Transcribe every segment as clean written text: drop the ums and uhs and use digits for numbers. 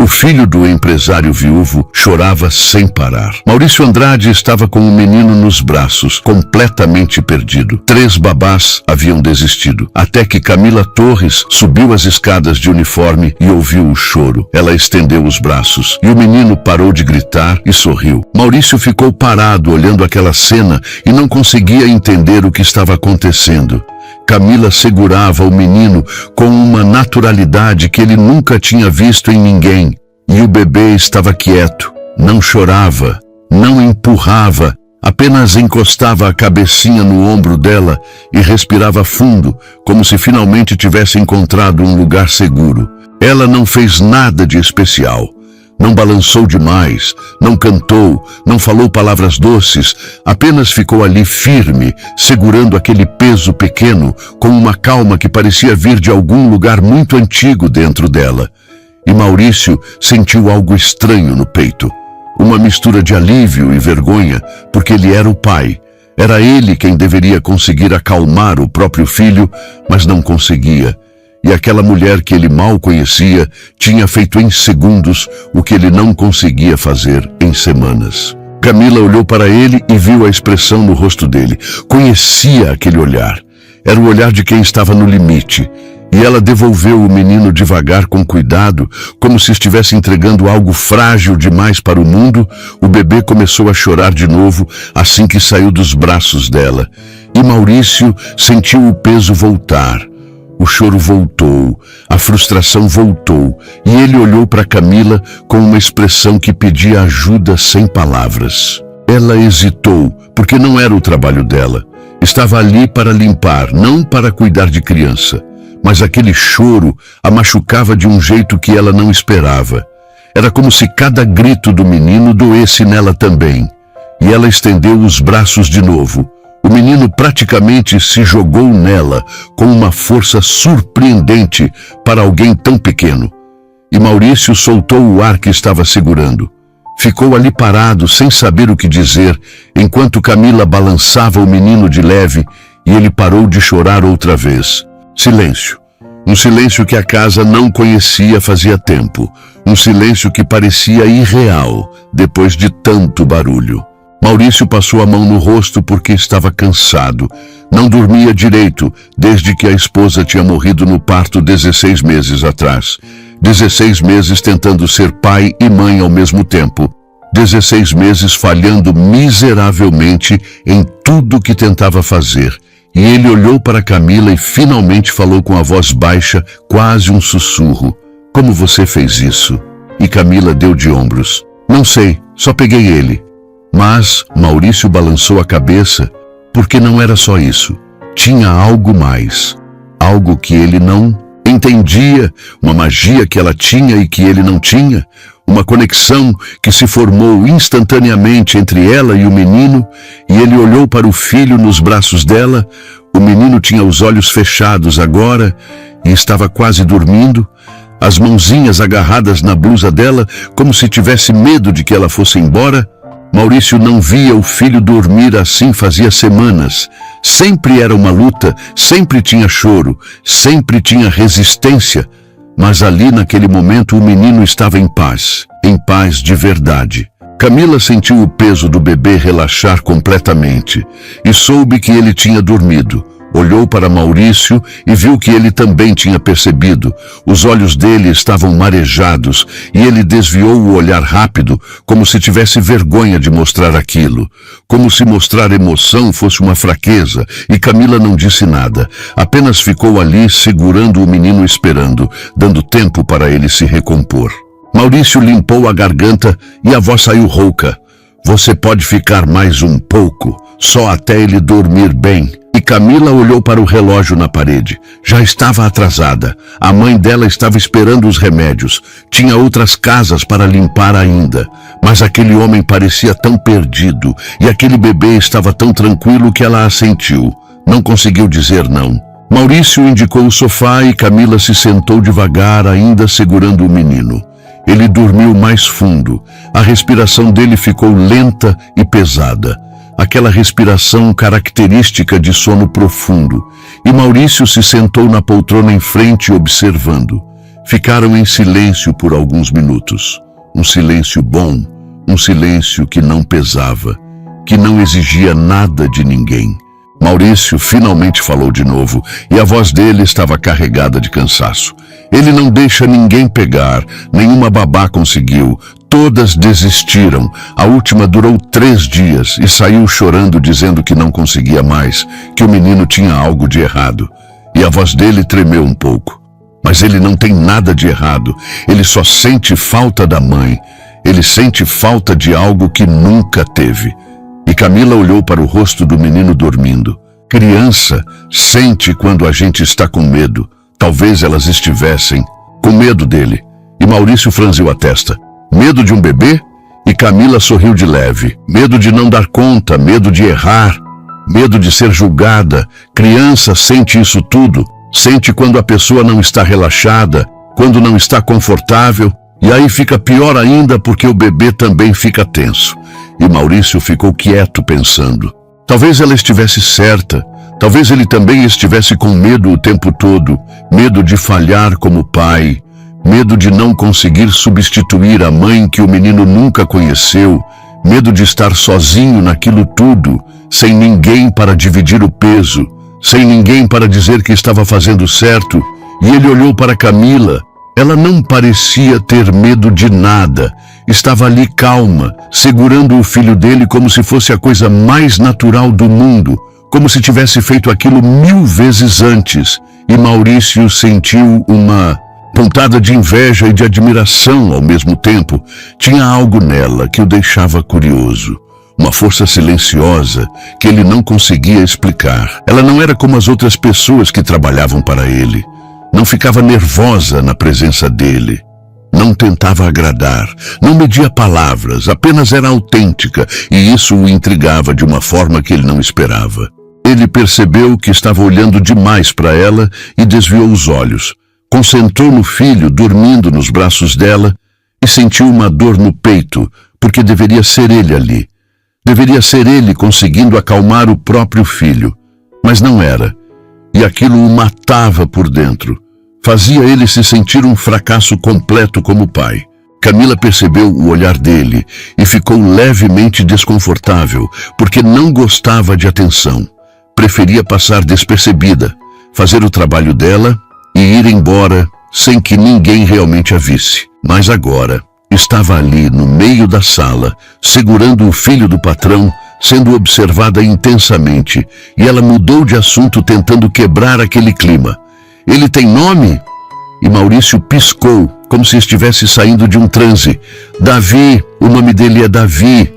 O filho do empresário viúvo chorava sem parar. Maurício Andrade estava com o menino nos braços, completamente perdido. 3 babás haviam desistido, até que Camila Torres subiu as escadas de uniforme e ouviu o choro. Ela estendeu os braços e o menino parou de gritar e sorriu. Maurício ficou parado olhando aquela cena e não conseguia entender o que estava acontecendo. Camila segurava o menino com uma naturalidade que ele nunca tinha visto em ninguém. E o bebê estava quieto, não chorava, não empurrava, apenas encostava a cabecinha no ombro dela e respirava fundo, como se finalmente tivesse encontrado um lugar seguro. Ela não fez nada de especial. Não balançou demais, não cantou, não falou palavras doces, apenas ficou ali firme, segurando aquele peso pequeno, com uma calma que parecia vir de algum lugar muito antigo dentro dela. E Maurício sentiu algo estranho no peito, uma mistura de alívio e vergonha, porque ele era o pai. Era ele quem deveria conseguir acalmar o próprio filho, mas não conseguia. E aquela mulher que ele mal conhecia tinha feito em segundos o que ele não conseguia fazer em semanas. Camila olhou para ele e viu a expressão no rosto dele. Conhecia aquele olhar. Era o olhar de quem estava no limite. E ela devolveu o menino devagar, com cuidado, como se estivesse entregando algo frágil demais para o mundo. O bebê começou a chorar de novo assim que saiu dos braços dela. E Maurício sentiu o peso voltar. O choro voltou, a frustração voltou, e ele olhou para Camila com uma expressão que pedia ajuda sem palavras. Ela hesitou, porque não era o trabalho dela. Estava ali para limpar, não para cuidar de criança. Mas aquele choro a machucava de um jeito que ela não esperava. Era como se cada grito do menino doesse nela também. E ela estendeu os braços de novo. O menino praticamente se jogou nela com uma força surpreendente para alguém tão pequeno. E Maurício soltou o ar que estava segurando. Ficou ali parado, sem saber o que dizer, enquanto Camila balançava o menino de leve e ele parou de chorar outra vez. Silêncio. Um silêncio que a casa não conhecia fazia tempo. Um silêncio que parecia irreal depois de tanto barulho. Maurício passou a mão no rosto porque estava cansado. Não dormia direito desde que a esposa tinha morrido no parto 16 meses atrás. 16 meses tentando ser pai e mãe ao mesmo tempo. 16 meses falhando miseravelmente em tudo que tentava fazer. E ele olhou para Camila e finalmente falou com a voz baixa, quase um sussurro. Como você fez isso? E Camila deu de ombros. Não sei, só peguei ele. Mas Maurício balançou a cabeça, porque não era só isso. Tinha algo mais. Algo que ele não entendia, uma magia que ela tinha e que ele não tinha. Uma conexão que se formou instantaneamente entre ela e o menino, e ele olhou para o filho nos braços dela. O menino tinha os olhos fechados agora e estava quase dormindo, as mãozinhas agarradas na blusa dela, como se tivesse medo de que ela fosse embora. Maurício não via o filho dormir assim fazia semanas. Sempre era uma luta, sempre tinha choro, sempre tinha resistência. Mas ali naquele momento o menino estava em paz de verdade. Camila sentiu o peso do bebê relaxar completamente e soube que ele tinha dormido. Olhou para Maurício e viu que ele também tinha percebido. Os olhos dele estavam marejados e ele desviou o olhar rápido, como se tivesse vergonha de mostrar aquilo. Como se mostrar emoção fosse uma fraqueza, e Camila não disse nada. Apenas ficou ali segurando o menino esperando, dando tempo para ele se recompor. Maurício limpou a garganta e a voz saiu rouca. Você pode ficar mais um pouco, só até ele dormir bem. E Camila olhou para o relógio na parede. Já estava atrasada. A mãe dela estava esperando os remédios. Tinha outras casas para limpar ainda. Mas aquele homem parecia tão perdido e aquele bebê estava tão tranquilo que ela assentiu. Não conseguiu dizer não. Maurício indicou o sofá e Camila se sentou devagar, ainda segurando o menino. Ele dormiu mais fundo. A respiração dele ficou lenta e pesada. Aquela respiração característica de sono profundo. E Maurício se sentou na poltrona em frente observando. Ficaram em silêncio por alguns minutos. Um silêncio bom, um silêncio que não pesava, que não exigia nada de ninguém. Maurício finalmente falou de novo e a voz dele estava carregada de cansaço. Ele não deixa ninguém pegar, nenhuma babá conseguiu. Todas desistiram. A última durou 3 dias e saiu chorando dizendo que não conseguia mais, que o menino tinha algo de errado. E a voz dele tremeu um pouco. Mas ele não tem nada de errado. Ele só sente falta da mãe. Ele sente falta de algo que nunca teve. E Camila olhou para o rosto do menino dormindo. Criança sente quando a gente está com medo. Talvez elas estivessem com medo dele. E Maurício franziu a testa. Medo de um bebê? E Camila sorriu de leve. Medo de não dar conta, medo de errar, medo de ser julgada. Criança sente isso tudo. Sente quando a pessoa não está relaxada, quando não está confortável. E aí fica pior ainda porque o bebê também fica tenso. E Maurício ficou quieto pensando. Talvez ela estivesse certa. Talvez ele também estivesse com medo o tempo todo. Medo de falhar como pai. Medo de não conseguir substituir a mãe que o menino nunca conheceu. Medo de estar sozinho naquilo tudo, sem ninguém para dividir o peso, sem ninguém para dizer que estava fazendo certo. E ele olhou para Camila. Ela não parecia ter medo de nada. Estava ali calma, segurando o filho dele como se fosse a coisa mais natural do mundo, como se tivesse feito aquilo 1000 vezes antes. E Maurício sentiu uma pontada de inveja e de admiração ao mesmo tempo. Tinha algo nela que o deixava curioso. Uma força silenciosa que ele não conseguia explicar. Ela não era como as outras pessoas que trabalhavam para ele. Não ficava nervosa na presença dele. Não tentava agradar. Não media palavras. Apenas era autêntica. E isso o intrigava de uma forma que ele não esperava. Ele percebeu que estava olhando demais para ela e desviou os olhos. Concentrou no filho dormindo nos braços dela e sentiu uma dor no peito, porque deveria ser ele ali. Deveria ser ele conseguindo acalmar o próprio filho. Mas não era. E aquilo o matava por dentro. Fazia ele se sentir um fracasso completo como pai. Camila percebeu o olhar dele e ficou levemente desconfortável, porque não gostava de atenção. Preferia passar despercebida, fazer o trabalho dela e ir embora sem que ninguém realmente a visse. Mas agora estava ali no meio da sala, segurando o filho do patrão, sendo observada intensamente, e ela mudou de assunto tentando quebrar aquele clima. Ele tem nome? E Maurício piscou, como se estivesse saindo de um transe. Davi, o nome dele é Davi.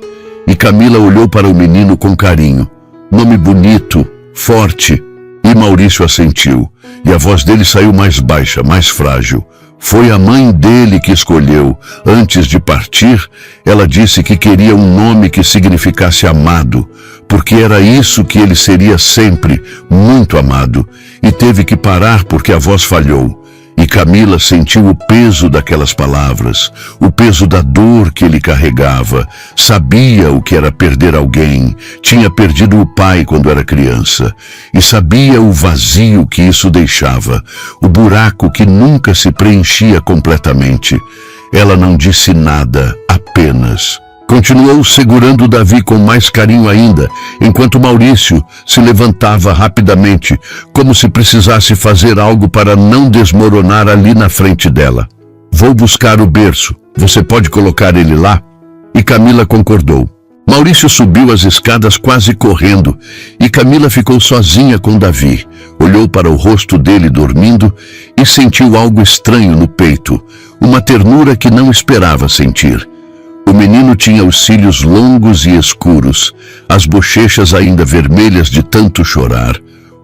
E Camila olhou para o menino com carinho. Nome bonito, forte. E Maurício assentiu. E a voz dele saiu mais baixa, mais frágil. Foi a mãe dele que escolheu. Antes de partir, ela disse que queria um nome que significasse amado, porque era isso que ele seria sempre, muito amado. E teve que parar porque a voz falhou. E Camila sentiu o peso daquelas palavras, o peso da dor que ele carregava. Sabia o que era perder alguém. Tinha perdido o pai quando era criança. E sabia o vazio que isso deixava, o buraco que nunca se preenchia completamente. Ela não disse nada, apenas continuou segurando Davi com mais carinho ainda, enquanto Maurício se levantava rapidamente, como se precisasse fazer algo para não desmoronar ali na frente dela. Vou buscar o berço. Você pode colocar ele lá? E Camila concordou. Maurício subiu as escadas quase correndo, e Camila ficou sozinha com Davi. Olhou para o rosto dele dormindo e sentiu algo estranho no peito, uma ternura que não esperava sentir. O menino tinha os cílios longos e escuros, as bochechas ainda vermelhas de tanto chorar,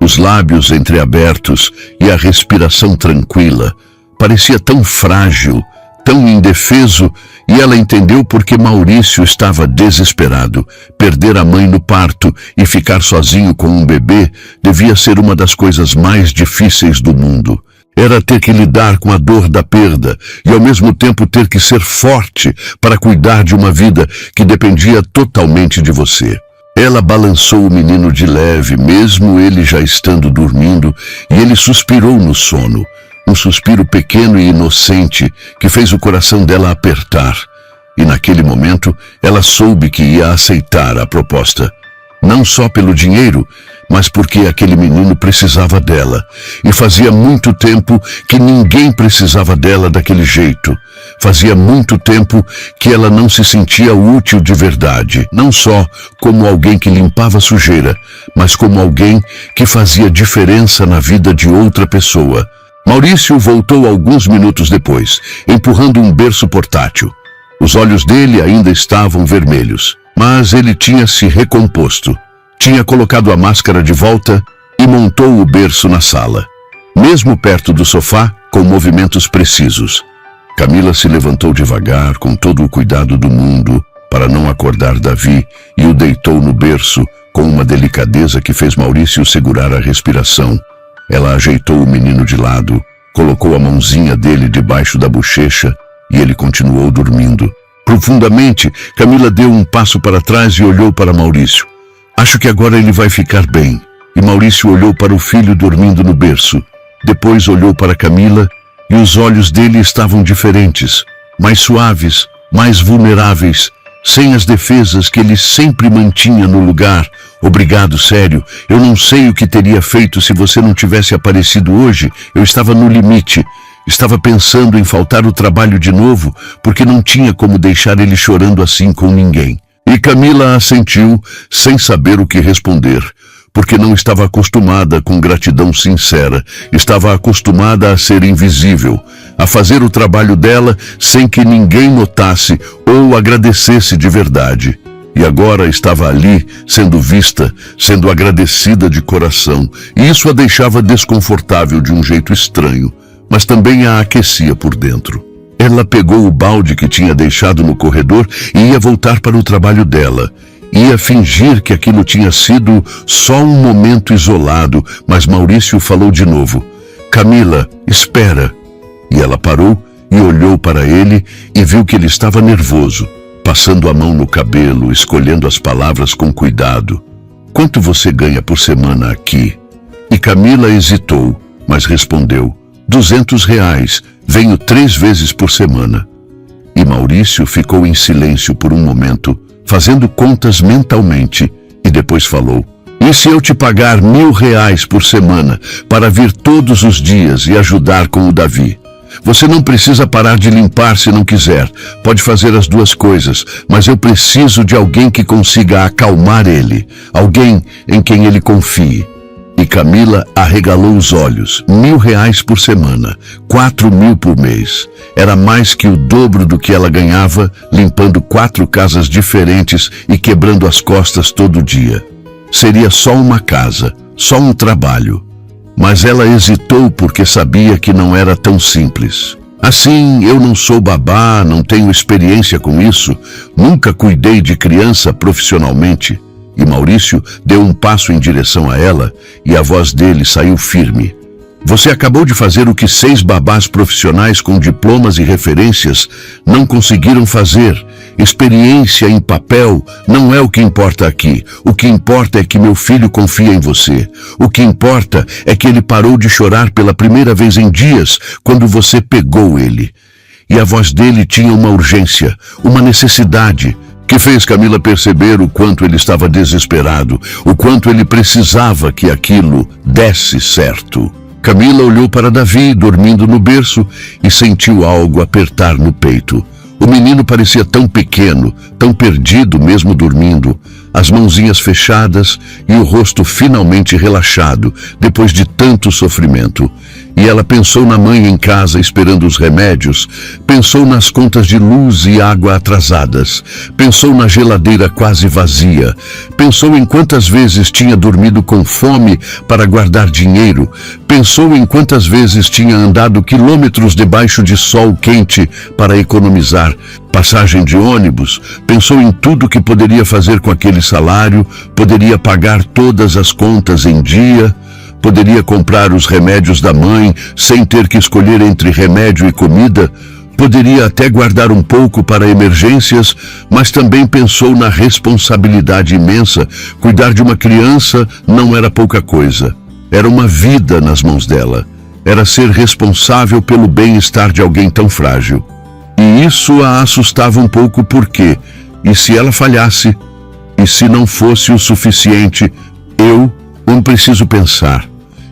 os lábios entreabertos e a respiração tranquila. Parecia tão frágil, tão indefeso, e ela entendeu porque Maurício estava desesperado. Perder a mãe no parto e ficar sozinho com um bebê devia ser uma das coisas mais difíceis do mundo. Era ter que lidar com a dor da perda e ao mesmo tempo ter que ser forte para cuidar de uma vida que dependia totalmente de você. Ela balançou o menino de leve, mesmo ele já estando dormindo, e ele suspirou no sono. Um suspiro pequeno e inocente que fez o coração dela apertar. E naquele momento, ela soube que ia aceitar a proposta. Não só pelo dinheiro, mas porque aquele menino precisava dela. E fazia muito tempo que ninguém precisava dela daquele jeito. Fazia muito tempo que ela não se sentia útil de verdade. Não só como alguém que limpava sujeira, mas como alguém que fazia diferença na vida de outra pessoa. Maurício voltou alguns minutos depois, empurrando um berço portátil. Os olhos dele ainda estavam vermelhos, mas ele tinha se recomposto. Tinha colocado a máscara de volta e montou o berço na sala, mesmo perto do sofá, com movimentos precisos. Camila se levantou devagar, com todo o cuidado do mundo, para não acordar Davi, e o deitou no berço com uma delicadeza que fez Maurício segurar a respiração. Ela ajeitou o menino de lado, colocou a mãozinha dele debaixo da bochecha e ele continuou dormindo. Profundamente, Camila deu um passo para trás e olhou para Maurício. Acho que agora ele vai ficar bem. E Maurício olhou para o filho dormindo no berço. Depois olhou para Camila e os olhos dele estavam diferentes, mais suaves, mais vulneráveis, sem as defesas que ele sempre mantinha no lugar. Obrigado, sério. Eu não sei o que teria feito se você não tivesse aparecido hoje. Eu estava no limite. Estava pensando em faltar o trabalho de novo, porque não tinha como deixar ele chorando assim com ninguém. E Camila assentiu, sem saber o que responder, porque não estava acostumada com gratidão sincera. Estava acostumada a ser invisível, a fazer o trabalho dela sem que ninguém notasse ou agradecesse de verdade. E agora estava ali, sendo vista, sendo agradecida de coração, e isso a deixava desconfortável de um jeito estranho, mas também a aquecia por dentro. Ela pegou o balde que tinha deixado no corredor e ia voltar para o trabalho dela. Ia fingir que aquilo tinha sido só um momento isolado, mas Maurício falou de novo. Camila, espera. E ela parou e olhou para ele e viu que ele estava nervoso, passando a mão no cabelo, escolhendo as palavras com cuidado. Quanto você ganha por semana aqui? E Camila hesitou, mas respondeu. R$200, venho 3 vezes por semana. E Maurício ficou em silêncio por um momento, fazendo contas mentalmente, e depois falou, e se eu te pagar R$1.000 por semana para vir todos os dias e ajudar com o Davi? Você não precisa parar de limpar se não quiser, pode fazer as duas coisas, mas eu preciso de alguém que consiga acalmar ele, alguém em quem ele confie. E Camila arregalou os olhos. R$1.000 por semana, 4.000 por mês. Era mais que o dobro do que ela ganhava, limpando 4 casas diferentes e quebrando as costas todo dia. Seria só uma casa, só um trabalho. Mas ela hesitou porque sabia que não era tão simples. Assim, eu não sou babá, não tenho experiência com isso, nunca cuidei de criança profissionalmente. E Maurício deu um passo em direção a ela e a voz dele saiu firme. Você acabou de fazer o que 6 babás profissionais com diplomas e referências não conseguiram fazer. Experiência em papel não é o que importa aqui. O que importa é que meu filho confia em você. O que importa é que ele parou de chorar pela primeira vez em dias quando você pegou ele. E a voz dele tinha uma urgência, uma necessidade, que fez Camila perceber o quanto ele estava desesperado, o quanto ele precisava que aquilo desse certo. Camila olhou para Davi, dormindo no berço, e sentiu algo apertar no peito. O menino parecia tão pequeno, tão perdido mesmo dormindo, as mãozinhas fechadas e o rosto finalmente relaxado, depois de tanto sofrimento. E ela pensou na mãe em casa esperando os remédios, pensou nas contas de luz e água atrasadas, pensou na geladeira quase vazia, pensou em quantas vezes tinha dormido com fome para guardar dinheiro, pensou em quantas vezes tinha andado quilômetros debaixo de sol quente para economizar passagem de ônibus, pensou em tudo que poderia fazer com aquele salário, poderia pagar todas as contas em dia, poderia comprar os remédios da mãe sem ter que escolher entre remédio e comida, poderia até guardar um pouco para emergências, mas também pensou na responsabilidade imensa. Cuidar de uma criança não era pouca coisa. Era uma vida nas mãos dela. era ser responsável pelo bem-estar de alguém tão frágil. E isso a assustava um pouco porque, e se ela falhasse? E se não fosse o suficiente, eu não preciso pensar.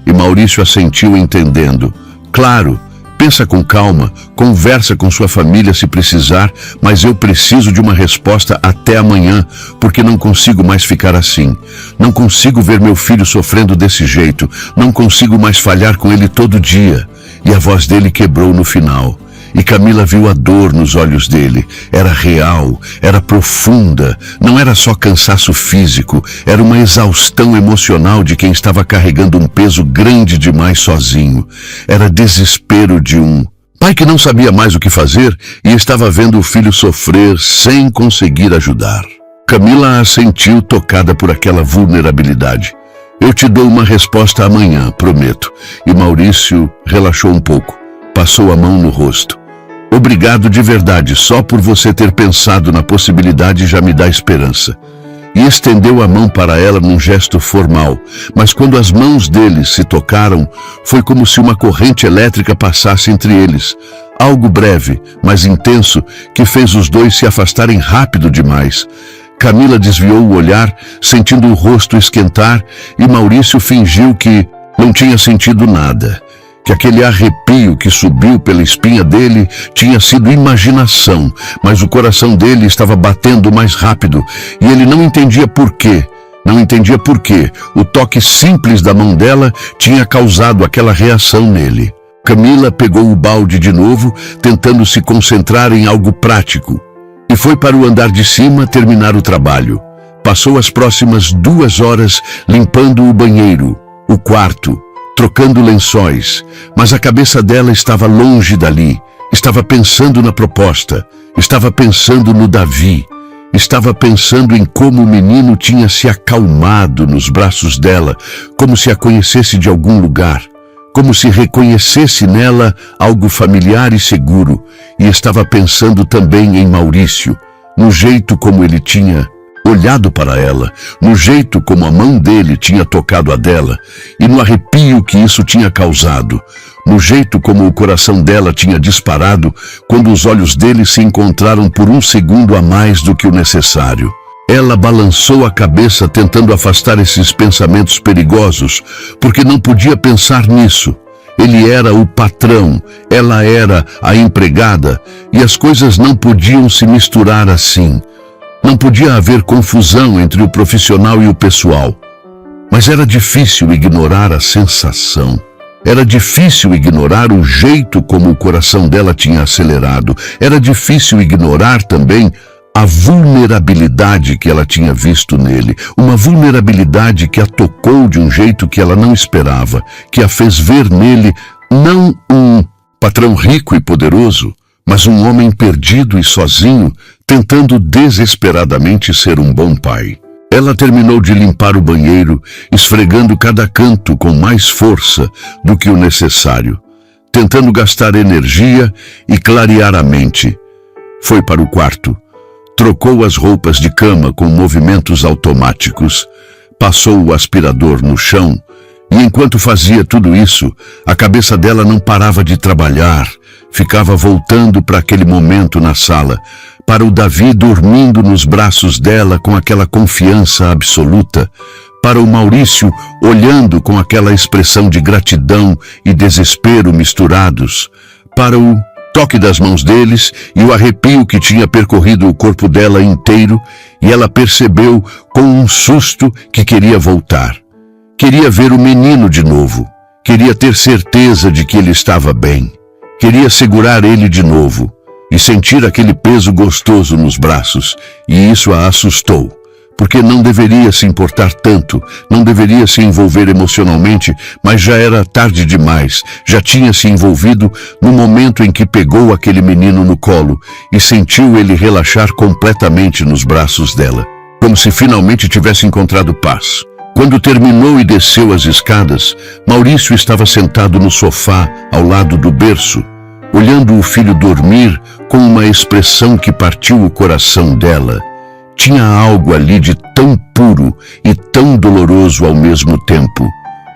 E Maurício assentiu entendendo. Claro, pensa com calma, conversa com sua família se precisar, mas eu preciso de uma resposta até amanhã, porque não consigo mais ficar assim. Não consigo ver meu filho sofrendo desse jeito, não consigo mais falhar com ele todo dia. E a voz dele quebrou no final. E Camila viu a dor nos olhos dele. Era real, era profunda, não era só cansaço físico, era uma exaustão emocional de quem estava carregando um peso grande demais sozinho. Era desespero de um pai que não sabia mais o que fazer e estava vendo o filho sofrer sem conseguir ajudar. Camila assentiu, tocada por aquela vulnerabilidade. Eu te dou uma resposta amanhã, prometo. E Maurício relaxou um pouco, passou a mão no rosto. Obrigado de verdade, só por você ter pensado na possibilidade já me dá esperança. E estendeu a mão para ela num gesto formal, mas quando as mãos deles se tocaram, foi como se uma corrente elétrica passasse entre eles. Algo breve, mas intenso, que fez os dois se afastarem rápido demais. Camila desviou o olhar, sentindo o rosto esquentar, e Maurício fingiu que não tinha sentido nada. Que aquele arrepio que subiu pela espinha dele tinha sido imaginação, mas o coração dele estava batendo mais rápido e ele não entendia por quê. Não entendia por quê. O toque simples da mão dela tinha causado aquela reação nele. Camila pegou o balde de novo, tentando se concentrar em algo prático, e foi para o andar de cima terminar o trabalho. Passou as próximas 2 horas limpando o banheiro, o quarto, trocando lençóis, mas a cabeça dela estava longe dali. Estava pensando na proposta, estava pensando no Davi, estava pensando em como o menino tinha se acalmado nos braços dela, como se a conhecesse de algum lugar, como se reconhecesse nela algo familiar e seguro, e estava pensando também em Maurício, no jeito como ele tinha olhado para ela, no jeito como a mão dele tinha tocado a dela, e no arrepio que isso tinha causado, no jeito como o coração dela tinha disparado quando os olhos dele se encontraram por 1 segundo a mais do que o necessário. Ela balançou a cabeça tentando afastar esses pensamentos perigosos, porque não podia pensar nisso. Ele era o patrão, ela era a empregada, e as coisas não podiam se misturar assim. Não podia haver confusão entre o profissional e o pessoal. Mas era difícil ignorar a sensação. Era difícil ignorar o jeito como o coração dela tinha acelerado. Era difícil ignorar também a vulnerabilidade que ela tinha visto nele. Uma vulnerabilidade que a tocou de um jeito que ela não esperava, que a fez ver nele não um patrão rico e poderoso, mas um homem perdido e sozinho, tentando desesperadamente ser um bom pai. Ela terminou de limpar o banheiro, esfregando cada canto com mais força do que o necessário, tentando gastar energia e clarear a mente. Foi para o quarto, trocou as roupas de cama com movimentos automáticos, passou o aspirador no chão, e enquanto fazia tudo isso, a cabeça dela não parava de trabalhar, ficava voltando para aquele momento na sala, para o Davi dormindo nos braços dela com aquela confiança absoluta, para o Maurício olhando com aquela expressão de gratidão e desespero misturados, para o toque das mãos deles e o arrepio que tinha percorrido o corpo dela inteiro, e ela percebeu com um susto que queria voltar. Queria ver o menino de novo, queria ter certeza de que ele estava bem, queria segurar ele de novo e sentir aquele peso gostoso nos braços, e isso a assustou, porque não deveria se importar tanto, não deveria se envolver emocionalmente, mas já era tarde demais, já tinha se envolvido no momento em que pegou aquele menino no colo e sentiu ele relaxar completamente nos braços dela, como se finalmente tivesse encontrado paz. Quando terminou e desceu as escadas, Maurício estava sentado no sofá ao lado do berço, olhando o filho dormir com uma expressão que partiu o coração dela. Tinha algo ali de tão puro e tão doloroso ao mesmo tempo.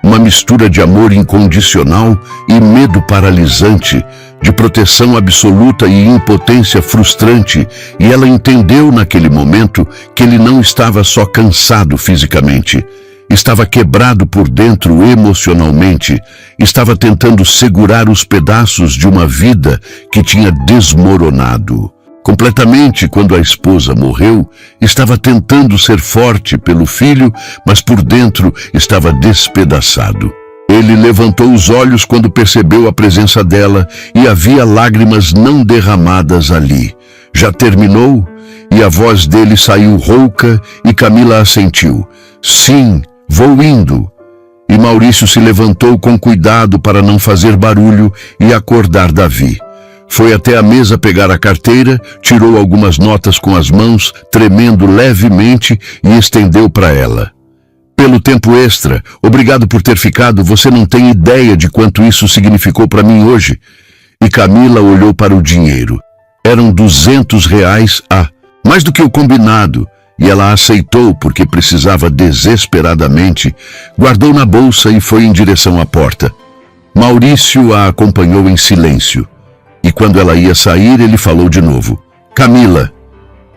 uma mistura de amor incondicional e medo paralisante, de proteção absoluta e impotência frustrante, e ela entendeu naquele momento que ele não estava só cansado fisicamente, estava quebrado por dentro emocionalmente, estava tentando segurar os pedaços de uma vida que tinha desmoronado. Completamente, quando a esposa morreu, estava tentando ser forte pelo filho, mas por dentro estava despedaçado. Ele levantou os olhos quando percebeu a presença dela e havia lágrimas não derramadas ali. Já terminou? E a voz dele saiu rouca e Camila assentiu. Sim, vou indo. E Maurício se levantou com cuidado para não fazer barulho e acordar Davi. Foi até a mesa pegar a carteira, tirou algumas notas com as mãos, tremendo levemente, e estendeu para ela. Pelo tempo extra, obrigado por ter ficado, você não tem ideia de quanto isso significou para mim hoje. E Camila olhou para o dinheiro. Eram R$200, mais do que o combinado, e ela aceitou porque precisava desesperadamente, guardou na bolsa e foi em direção à porta. Maurício a acompanhou em silêncio. E quando ela ia sair, ele falou de novo. Camila.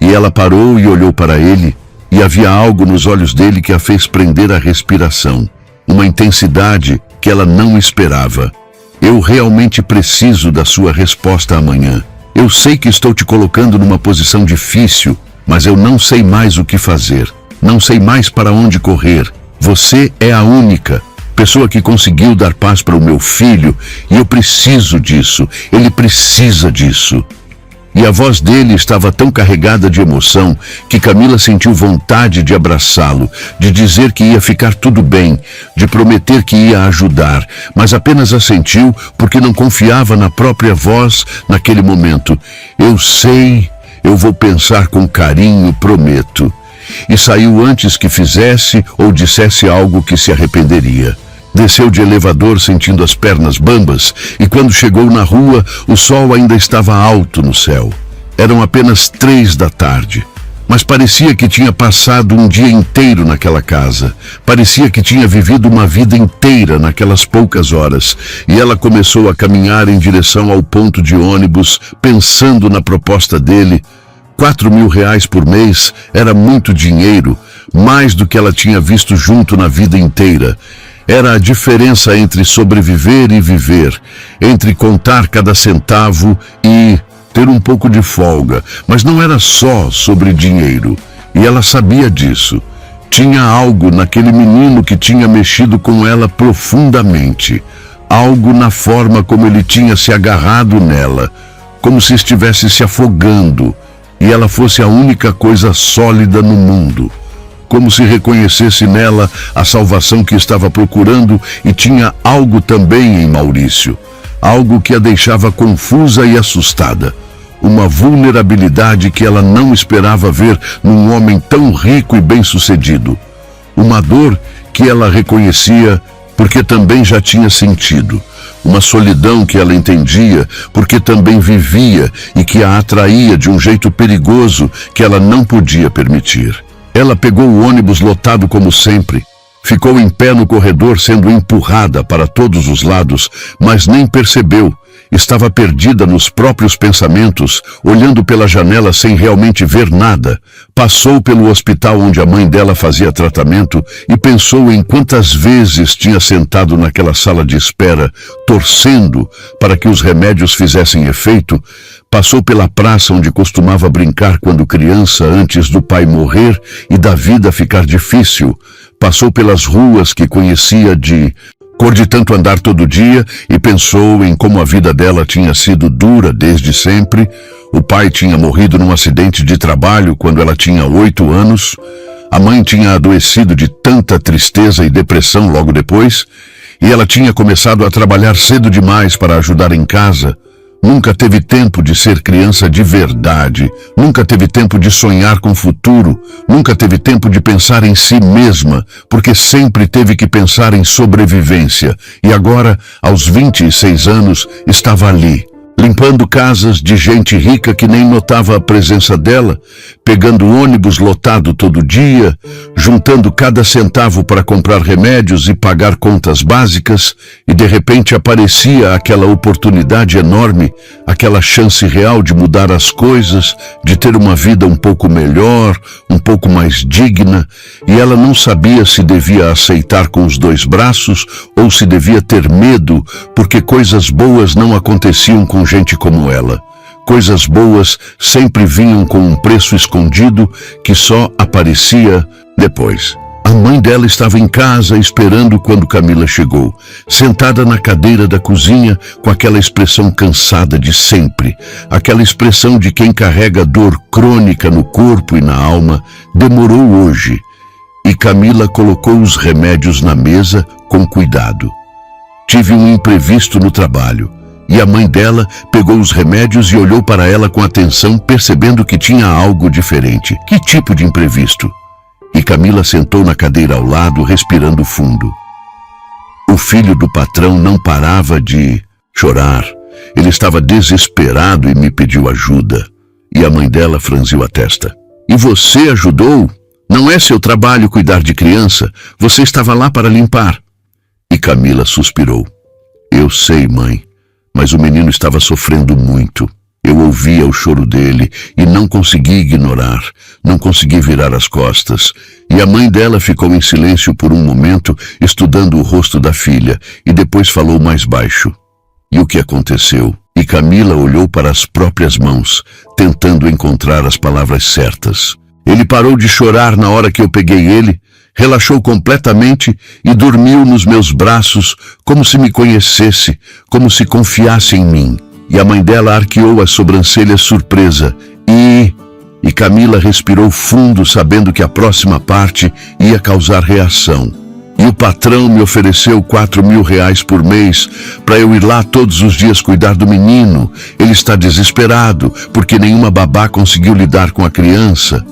E ela parou e olhou para ele, e havia algo nos olhos dele que a fez prender a respiração. Uma intensidade que ela não esperava. Eu realmente preciso da sua resposta amanhã. Eu sei que estou te colocando numa posição difícil, mas eu não sei mais o que fazer. Não sei mais para onde correr. Você é a única pessoa que conseguiu dar paz para o meu filho, e eu preciso disso, ele precisa disso. E a voz dele estava tão carregada de emoção que Camila sentiu vontade de abraçá-lo, de dizer que ia ficar tudo bem, de prometer que ia ajudar, mas apenas assentiu porque não confiava na própria voz naquele momento. Eu sei, eu vou pensar com carinho, prometo. E saiu antes que fizesse ou dissesse algo que se arrependeria. Desceu de elevador sentindo as pernas bambas e quando chegou na rua, o sol ainda estava alto no céu. Eram apenas 3 da tarde, mas parecia que tinha passado um dia inteiro naquela casa. Parecia que tinha vivido uma vida inteira naquelas poucas horas. E ela começou a caminhar em direção ao ponto de ônibus, pensando na proposta dele. R$4.000 por mês era muito dinheiro, mais do que ela tinha visto junto na vida inteira. Era a diferença entre sobreviver e viver, entre contar cada centavo e ter um pouco de folga, mas não era só sobre dinheiro, e ela sabia disso. Tinha algo naquele menino que tinha mexido com ela profundamente, algo na forma como ele tinha se agarrado nela, como se estivesse se afogando, e ela fosse a única coisa sólida no mundo. Como se reconhecesse nela a salvação que estava procurando, e tinha algo também em Maurício, algo que a deixava confusa e assustada, uma vulnerabilidade que ela não esperava ver num homem tão rico e bem-sucedido, uma dor que ela reconhecia porque também já tinha sentido, uma solidão que ela entendia porque também vivia e que a atraía de um jeito perigoso que ela não podia permitir. Ela pegou o ônibus lotado como sempre, ficou em pé no corredor sendo empurrada para todos os lados, mas nem percebeu. Estava perdida nos próprios pensamentos, olhando pela janela sem realmente ver nada. Passou pelo hospital onde a mãe dela fazia tratamento e pensou em quantas vezes tinha sentado naquela sala de espera, torcendo para que os remédios fizessem efeito. Passou pela praça onde costumava brincar quando criança, antes do pai morrer e da vida ficar difícil. Passou pelas ruas que conhecia de cor de tanto andar todo dia e pensou em como a vida dela tinha sido dura desde sempre. O pai tinha morrido num acidente de trabalho quando ela tinha 8 anos. A mãe tinha adoecido de tanta tristeza e depressão logo depois. E ela tinha começado a trabalhar cedo demais para ajudar em casa. Nunca teve tempo de ser criança de verdade, nunca teve tempo de sonhar com o futuro, nunca teve tempo de pensar em si mesma, porque sempre teve que pensar em sobrevivência. E agora, aos 26 anos, estava ali, limpando casas de gente rica que nem notava a presença dela, pegando ônibus lotado todo dia, juntando cada centavo para comprar remédios e pagar contas básicas, e de repente aparecia aquela oportunidade enorme, aquela chance real de mudar as coisas, de ter uma vida um pouco melhor, um pouco mais digna, e ela não sabia se devia aceitar com os dois braços ou se devia ter medo, porque coisas boas não aconteciam com gente como ela. Coisas boas sempre vinham com um preço escondido que só aparecia depois. A mãe dela estava em casa esperando quando Camila chegou, sentada na cadeira da cozinha com aquela expressão cansada de sempre, aquela expressão de quem carrega dor crônica no corpo e na alma. Demorou hoje, e Camila colocou os remédios na mesa com cuidado. Tive um imprevisto no trabalho. E a mãe dela pegou os remédios e olhou para ela com atenção, percebendo que tinha algo diferente. Que tipo de imprevisto? E Camila sentou na cadeira ao lado, respirando fundo. O filho do patrão não parava de chorar. Ele estava desesperado e me pediu ajuda. E a mãe dela franziu a testa. E você ajudou? Não é seu trabalho cuidar de criança. Você estava lá para limpar. E Camila suspirou. Eu sei, mãe. Mas o menino estava sofrendo muito. Eu ouvia o choro dele e não consegui ignorar, não consegui virar as costas. E a mãe dela ficou em silêncio por um momento, estudando o rosto da filha, e depois falou mais baixo. E o que aconteceu? E Camila olhou para as próprias mãos, tentando encontrar as palavras certas. Ele parou de chorar na hora que eu peguei ele, relaxou completamente e dormiu nos meus braços como se me conhecesse, como se confiasse em mim. E a mãe dela arqueou as sobrancelhas surpresa. E Camila respirou fundo, sabendo que a próxima parte ia causar reação. E o patrão me ofereceu R$4.000 por mês para eu ir lá todos os dias cuidar do menino. Ele está desesperado porque nenhuma babá conseguiu lidar com a criança.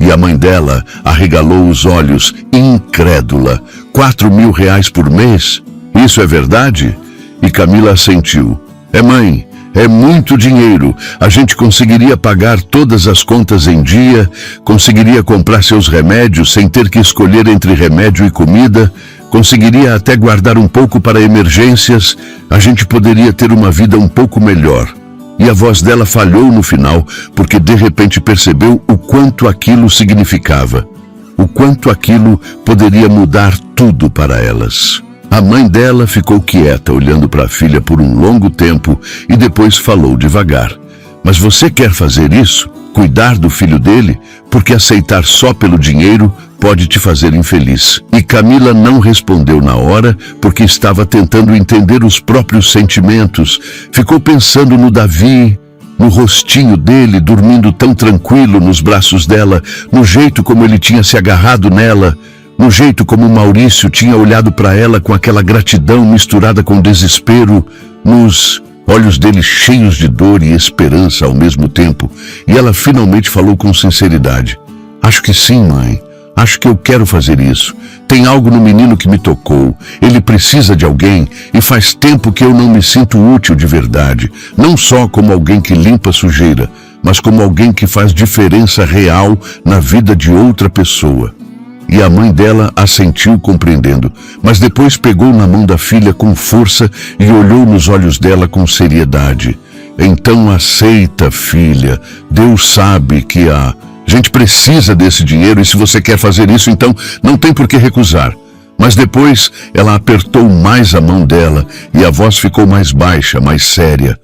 E a mãe dela arregalou os olhos, incrédula. R$4.000 por mês? Isso é verdade? E Camila assentiu. Mãe, é muito dinheiro. A gente conseguiria pagar todas as contas em dia, conseguiria comprar seus remédios sem ter que escolher entre remédio e comida, conseguiria até guardar um pouco para emergências, a gente poderia ter uma vida um pouco melhor. E a voz dela falhou no final, porque de repente percebeu o quanto aquilo significava, o quanto aquilo poderia mudar tudo para elas. A mãe dela ficou quieta, olhando para a filha por um longo tempo e depois falou devagar. Mas você quer fazer isso? Cuidar do filho dele? Porque aceitar só pelo dinheiro pode te fazer infeliz. E Camila não respondeu na hora, porque estava tentando entender os próprios sentimentos. Ficou pensando no Davi, no rostinho dele, dormindo tão tranquilo nos braços dela, no jeito como ele tinha se agarrado nela, no jeito como Maurício tinha olhado para ela com aquela gratidão misturada com desespero, nos olhos dele cheios de dor e esperança ao mesmo tempo. E ela finalmente falou com sinceridade. Acho que sim, mãe. Acho que eu quero fazer isso. Tem algo no menino que me tocou. Ele precisa de alguém e faz tempo que eu não me sinto útil de verdade. Não só como alguém que limpa sujeira, mas como alguém que faz diferença real na vida de outra pessoa. E a mãe dela assentiu compreendendo, mas depois pegou na mão da filha com força e olhou nos olhos dela com seriedade. Então aceita, filha. Deus sabe que a gente precisa desse dinheiro e se você quer fazer isso, então não tem por que recusar. Mas depois ela apertou mais a mão dela e a voz ficou mais baixa, mais séria.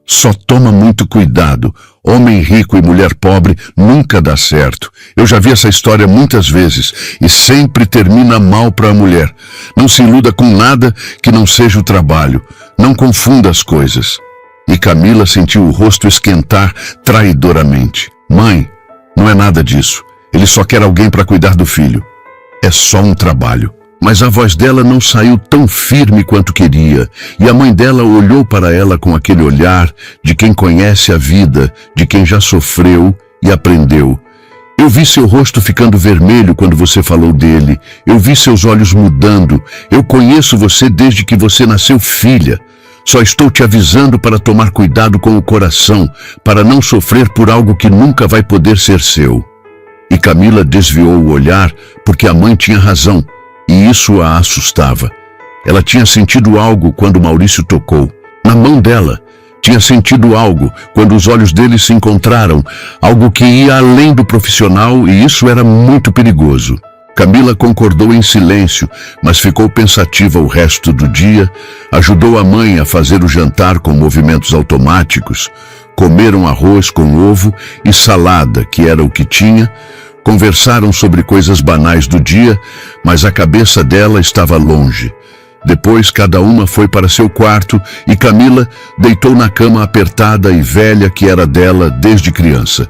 Só toma muito cuidado. Homem rico e mulher pobre nunca dá certo. Eu já vi essa história muitas vezes e sempre termina mal para a mulher. Não se iluda com nada que não seja o trabalho. Não confunda as coisas. E Camila sentiu o rosto esquentar traidoramente. Mãe, não é nada disso. Ele só quer alguém para cuidar do filho. É só um trabalho. Mas a voz dela não saiu tão firme quanto queria, e a mãe dela olhou para ela com aquele olhar de quem conhece a vida, de quem já sofreu e aprendeu. Eu vi seu rosto ficando vermelho quando você falou dele. Eu vi seus olhos mudando. Eu conheço você desde que você nasceu filha. Só estou te avisando para tomar cuidado com o coração, para não sofrer por algo que nunca vai poder ser seu. E Camila desviou o olhar porque a mãe tinha razão, e isso a assustava. Ela tinha sentido algo quando Maurício tocou. Na mão dela, tinha sentido algo quando os olhos dele se encontraram, algo que ia além do profissional, e isso era muito perigoso. Camila concordou em silêncio, mas ficou pensativa o resto do dia, ajudou a mãe a fazer o jantar com movimentos automáticos, comeram arroz com ovo e salada, que era o que tinha, conversaram sobre coisas banais do dia, mas a cabeça dela estava longe. Depois cada uma foi para seu quarto e Camila deitou na cama apertada e velha que era dela desde criança.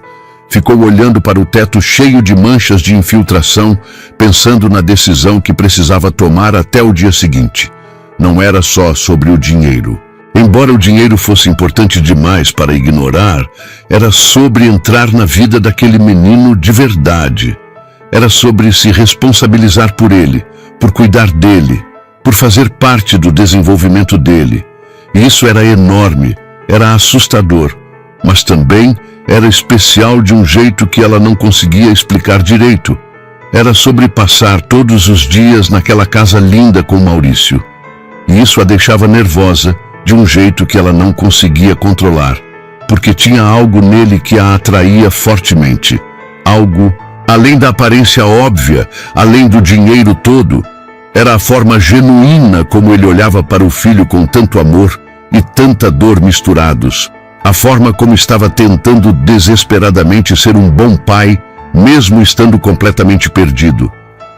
Ficou olhando para o teto cheio de manchas de infiltração, pensando na decisão que precisava tomar até o dia seguinte. Não era só sobre o dinheiro. Embora o dinheiro fosse importante demais para ignorar, era sobre entrar na vida daquele menino de verdade. Era sobre se responsabilizar por ele, por cuidar dele, por fazer parte do desenvolvimento dele. E isso era enorme, era assustador, mas também era especial de um jeito que ela não conseguia explicar direito. Era sobre passar todos os dias naquela casa linda com Maurício. E isso a deixava nervosa de um jeito que ela não conseguia controlar, porque tinha algo nele que a atraía fortemente. Algo, além da aparência óbvia, além do dinheiro todo, era a forma genuína como ele olhava para o filho com tanto amor e tanta dor misturados. A forma como estava tentando desesperadamente ser um bom pai, mesmo estando completamente perdido.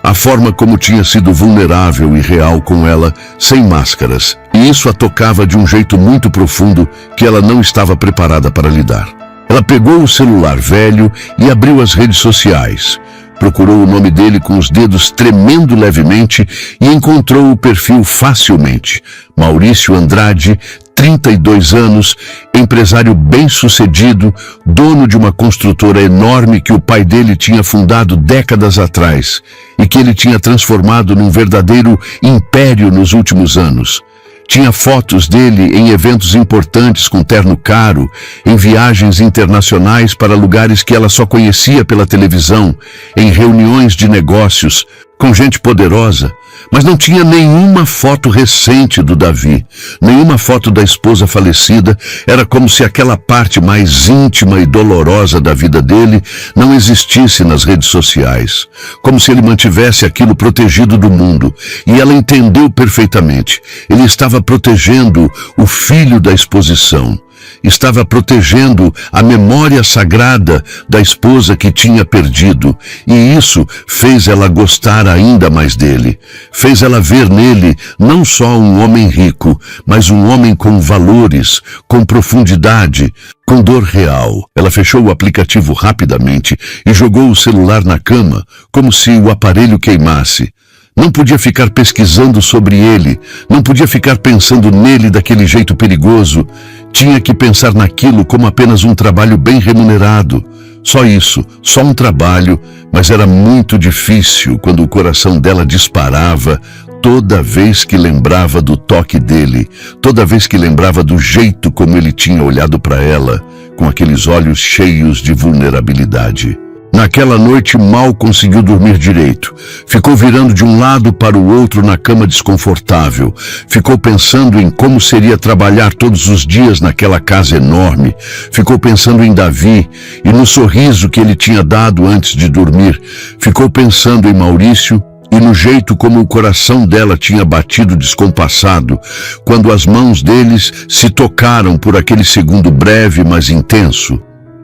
A forma como tinha sido vulnerável e real com ela, sem máscaras. E isso a tocava de um jeito muito profundo que ela não estava preparada para lidar. Ela pegou o celular velho e abriu as redes sociais. Procurou o nome dele com os dedos tremendo levemente e encontrou o perfil facilmente. Maurício Andrade, 32 anos, empresário bem-sucedido, dono de uma construtora enorme que o pai dele tinha fundado décadas atrás e que ele tinha transformado num verdadeiro império nos últimos anos. Tinha fotos dele em eventos importantes com terno caro, em viagens internacionais para lugares que ela só conhecia pela televisão, em reuniões de negócios, com gente poderosa, mas não tinha nenhuma foto recente do Davi, nenhuma foto da esposa falecida. Era como se aquela parte mais íntima e dolorosa da vida dele não existisse nas redes sociais, como se ele mantivesse aquilo protegido do mundo. E ela entendeu perfeitamente. Ele estava protegendo o filho da exposição. Estava protegendo a memória sagrada da esposa que tinha perdido, e isso fez ela gostar ainda mais dele. Fez ela ver nele não só um homem rico, mas um homem com valores, com profundidade, com dor real. Ela fechou o aplicativo rapidamente e jogou o celular na cama, como se o aparelho queimasse. Não podia ficar pesquisando sobre ele, não podia ficar pensando nele daquele jeito perigoso. Tinha que pensar naquilo como apenas um trabalho bem remunerado. Só isso, só um trabalho, mas era muito difícil quando o coração dela disparava toda vez que lembrava do toque dele, toda vez que lembrava do jeito como ele tinha olhado para ela, com aqueles olhos cheios de vulnerabilidade. Naquela noite mal conseguiu dormir direito. Ficou virando de um lado para o outro na cama desconfortável. Ficou pensando em como seria trabalhar todos os dias naquela casa enorme. Ficou pensando em Davi e no sorriso que ele tinha dado antes de dormir. Ficou pensando em Maurício e no jeito como o coração dela tinha batido descompassado quando as mãos deles se tocaram por aquele segundo breve, mas intenso.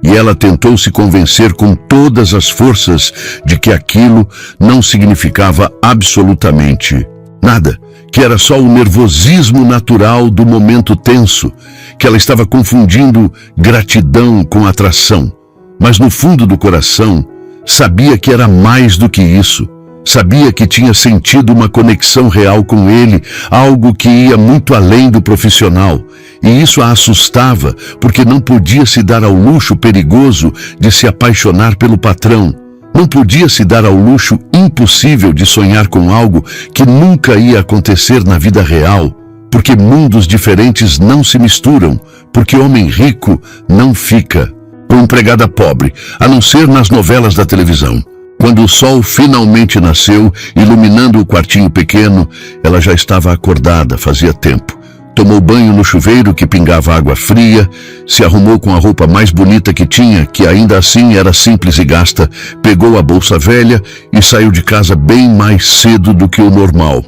E ela tentou se convencer com todas as forças de que aquilo não significava absolutamente nada, que era só o nervosismo natural do momento tenso, que ela estava confundindo gratidão com atração. Mas no fundo do coração, sabia que era mais do que isso. Sabia que tinha sentido uma conexão real com ele, algo que ia muito além do profissional. E isso a assustava, porque não podia se dar ao luxo perigoso de se apaixonar pelo patrão. Não podia se dar ao luxo impossível de sonhar com algo que nunca ia acontecer na vida real. porque mundos diferentes não se misturam, porque homem rico não fica com empregada pobre, a não ser nas novelas da televisão. Quando o sol finalmente nasceu, iluminando o quartinho pequeno, ela já estava acordada fazia tempo. Tomou banho no chuveiro que pingava água fria, se arrumou com a roupa mais bonita que tinha, que ainda assim era simples e gasta, pegou a bolsa velha e saiu de casa bem mais cedo do que o normal,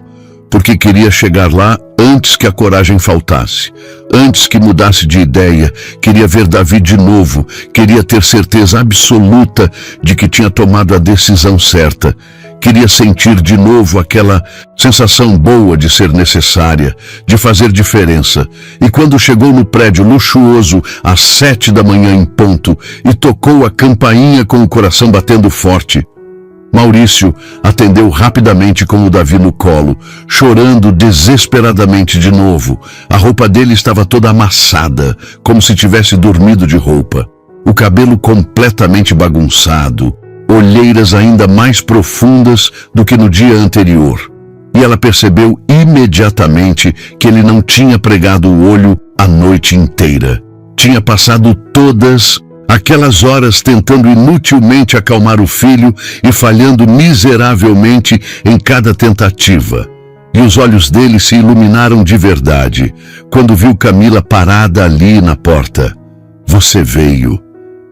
porque queria chegar lá antes que a coragem faltasse, antes que mudasse de ideia, queria ver Davi de novo, queria ter certeza absoluta de que tinha tomado a decisão certa. Queria sentir de novo aquela sensação boa de ser necessária, de fazer diferença. E quando chegou no prédio luxuoso, às 7 da manhã em ponto, e tocou a campainha com o coração batendo forte, Maurício atendeu rapidamente com o Davi no colo, chorando desesperadamente de novo. A roupa dele estava toda amassada, como se tivesse dormido de roupa. O cabelo completamente bagunçado, olheiras ainda mais profundas do que no dia anterior. E ela percebeu imediatamente que ele não tinha pregado o olho a noite inteira. Tinha passado todas aquelas horas tentando inutilmente acalmar o filho e falhando miseravelmente em cada tentativa. E os olhos dele se iluminaram de verdade quando viu Camila parada ali na porta. Você veio.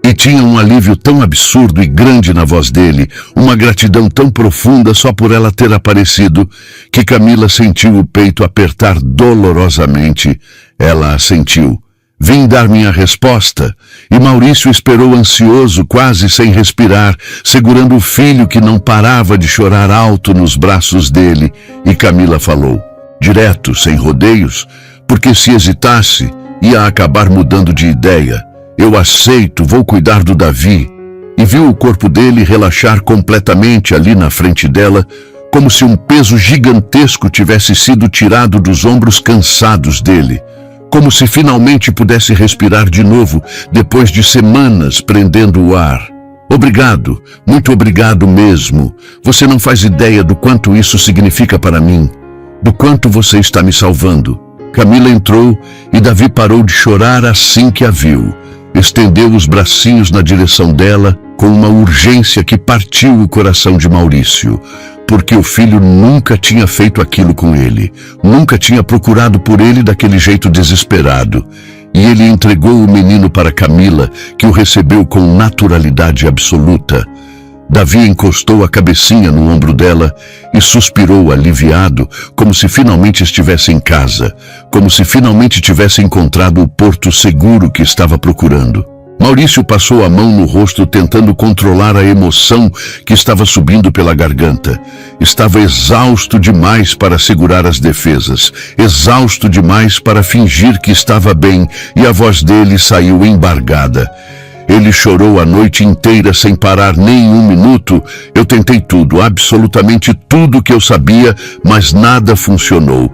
E tinha um alívio tão absurdo e grande na voz dele, uma gratidão tão profunda só por ela ter aparecido, que Camila sentiu o peito apertar dolorosamente. Ela assentiu. Vim dar minha resposta, e Maurício esperou ansioso, quase sem respirar, segurando o filho que não parava de chorar alto nos braços dele, e Camila falou, direto, sem rodeios, porque se hesitasse, ia acabar mudando de ideia. Eu aceito, vou cuidar do Davi. E viu o corpo dele relaxar completamente ali na frente dela, como se um peso gigantesco tivesse sido tirado dos ombros cansados dele, como se finalmente pudesse respirar de novo, depois de semanas prendendo o ar. Obrigado, muito obrigado mesmo. Você não faz ideia do quanto isso significa para mim, do quanto você está me salvando. Camila entrou e Davi parou de chorar assim que a viu. Estendeu os bracinhos na direção dela com uma urgência que partiu o coração de Maurício, porque o filho nunca tinha feito aquilo com ele, nunca tinha procurado por ele daquele jeito desesperado. E ele entregou o menino para Camila, que o recebeu com naturalidade absoluta. Davi encostou a cabecinha no ombro dela e suspirou aliviado, como se finalmente estivesse em casa, como se finalmente tivesse encontrado o porto seguro que estava procurando. Maurício passou a mão no rosto tentando controlar a emoção que estava subindo pela garganta. Estava exausto demais para segurar as defesas, exausto demais para fingir que estava bem, e a voz dele saiu embargada. Ele chorou a noite inteira sem parar nem um minuto. Eu tentei tudo, absolutamente tudo que eu sabia, mas nada funcionou.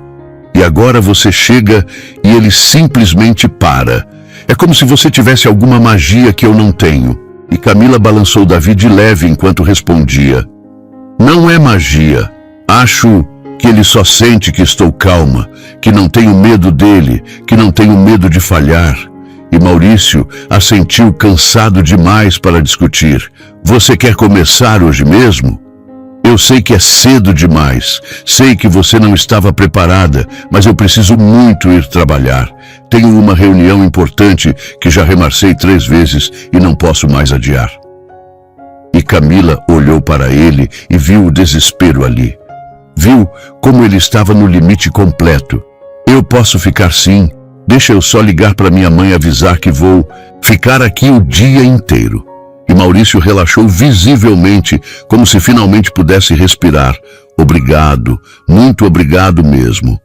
E agora você chega e ele simplesmente para. É como se você tivesse alguma magia que eu não tenho. E Camila balançou Davi de leve enquanto respondia. Não é magia. Acho que ele só sente que estou calma, que não tenho medo dele, que não tenho medo de falhar. E Maurício assentiu cansado demais para discutir. Você quer começar hoje mesmo? Eu sei que é cedo demais. Sei que você não estava preparada, mas eu preciso muito ir trabalhar. Tenho uma reunião importante que já remarcei 3 vezes e não posso mais adiar. E Camila olhou para ele e viu o desespero ali. Viu como ele estava no limite completo. Eu posso ficar sim. Deixa eu só ligar para minha mãe avisar que vou ficar aqui o dia inteiro. E Maurício relaxou visivelmente, como se finalmente pudesse respirar. Obrigado, muito obrigado mesmo.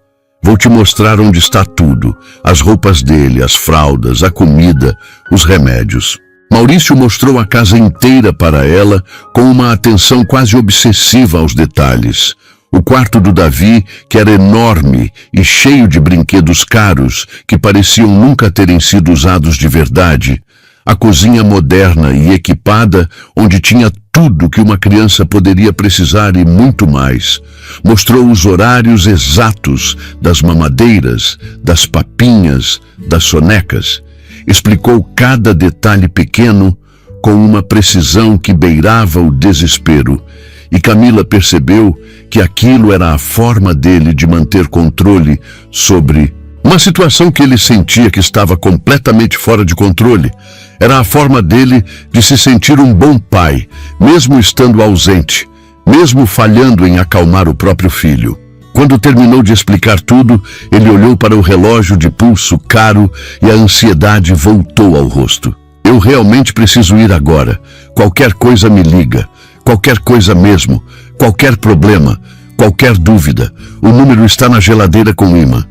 Vou te mostrar onde está tudo. As roupas dele, as fraldas, a comida, os remédios. Maurício mostrou a casa inteira para ela, com uma atenção quase obsessiva aos detalhes. O quarto do Davi, que era enorme e cheio de brinquedos caros, que pareciam nunca terem sido usados de verdade. a cozinha moderna e equipada, onde tinha tudo que uma criança poderia precisar e muito mais. Mostrou os horários exatos das mamadeiras, das papinhas, das sonecas. Explicou cada detalhe pequeno com uma precisão que beirava o desespero. E Camila percebeu que aquilo era a forma dele de manter controle sobre uma situação que ele sentia que estava completamente fora de controle. Era a forma dele de se sentir um bom pai, mesmo estando ausente, mesmo falhando em acalmar o próprio filho. Quando terminou de explicar tudo, ele olhou para o relógio de pulso caro e a ansiedade voltou ao rosto. Eu realmente preciso ir agora. Qualquer coisa me liga. Qualquer coisa mesmo. Qualquer problema. Qualquer dúvida. O número está na geladeira com imã.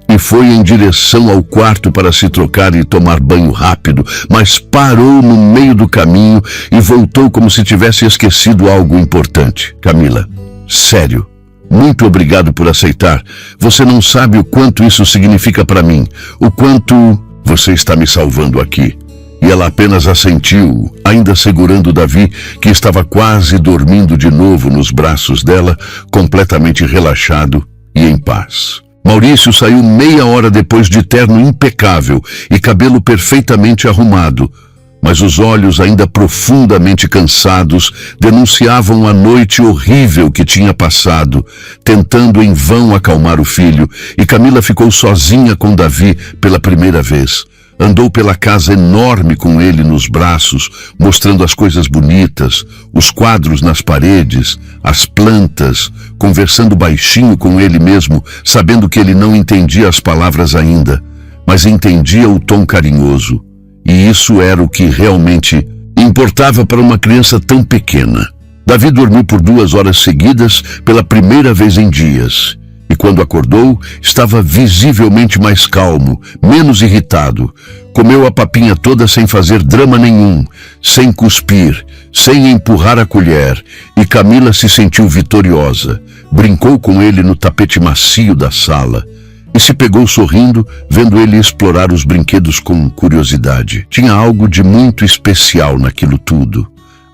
E foi em direção ao quarto para se trocar e tomar banho rápido, mas parou no meio do caminho e voltou como se tivesse esquecido algo importante. Camila, sério, muito obrigado por aceitar. Você não sabe o quanto isso significa para mim, o quanto você está me salvando aqui. E ela apenas assentiu, ainda segurando Davi, que estava quase dormindo de novo nos braços dela, completamente relaxado e em paz. Maurício saiu meia hora depois de terno impecável e cabelo perfeitamente arrumado, mas os olhos ainda profundamente cansados denunciavam a noite horrível que tinha passado, tentando em vão acalmar o filho, e Camila ficou sozinha com Davi pela primeira vez. Andou pela casa enorme com ele nos braços, mostrando as coisas bonitas, os quadros nas paredes, as plantas, conversando baixinho com ele mesmo, sabendo que ele não entendia as palavras ainda, mas entendia o tom carinhoso. E isso era o que realmente importava para uma criança tão pequena. Davi dormiu por 2 horas seguidas pela primeira vez em dias. E quando acordou, estava visivelmente mais calmo, menos irritado. Comeu a papinha toda sem fazer drama nenhum, sem cuspir, sem empurrar a colher, e Camila se sentiu vitoriosa. Brincou com ele no tapete macio da sala e se pegou sorrindo, vendo ele explorar os brinquedos com curiosidade. Tinha algo de muito especial naquilo tudo.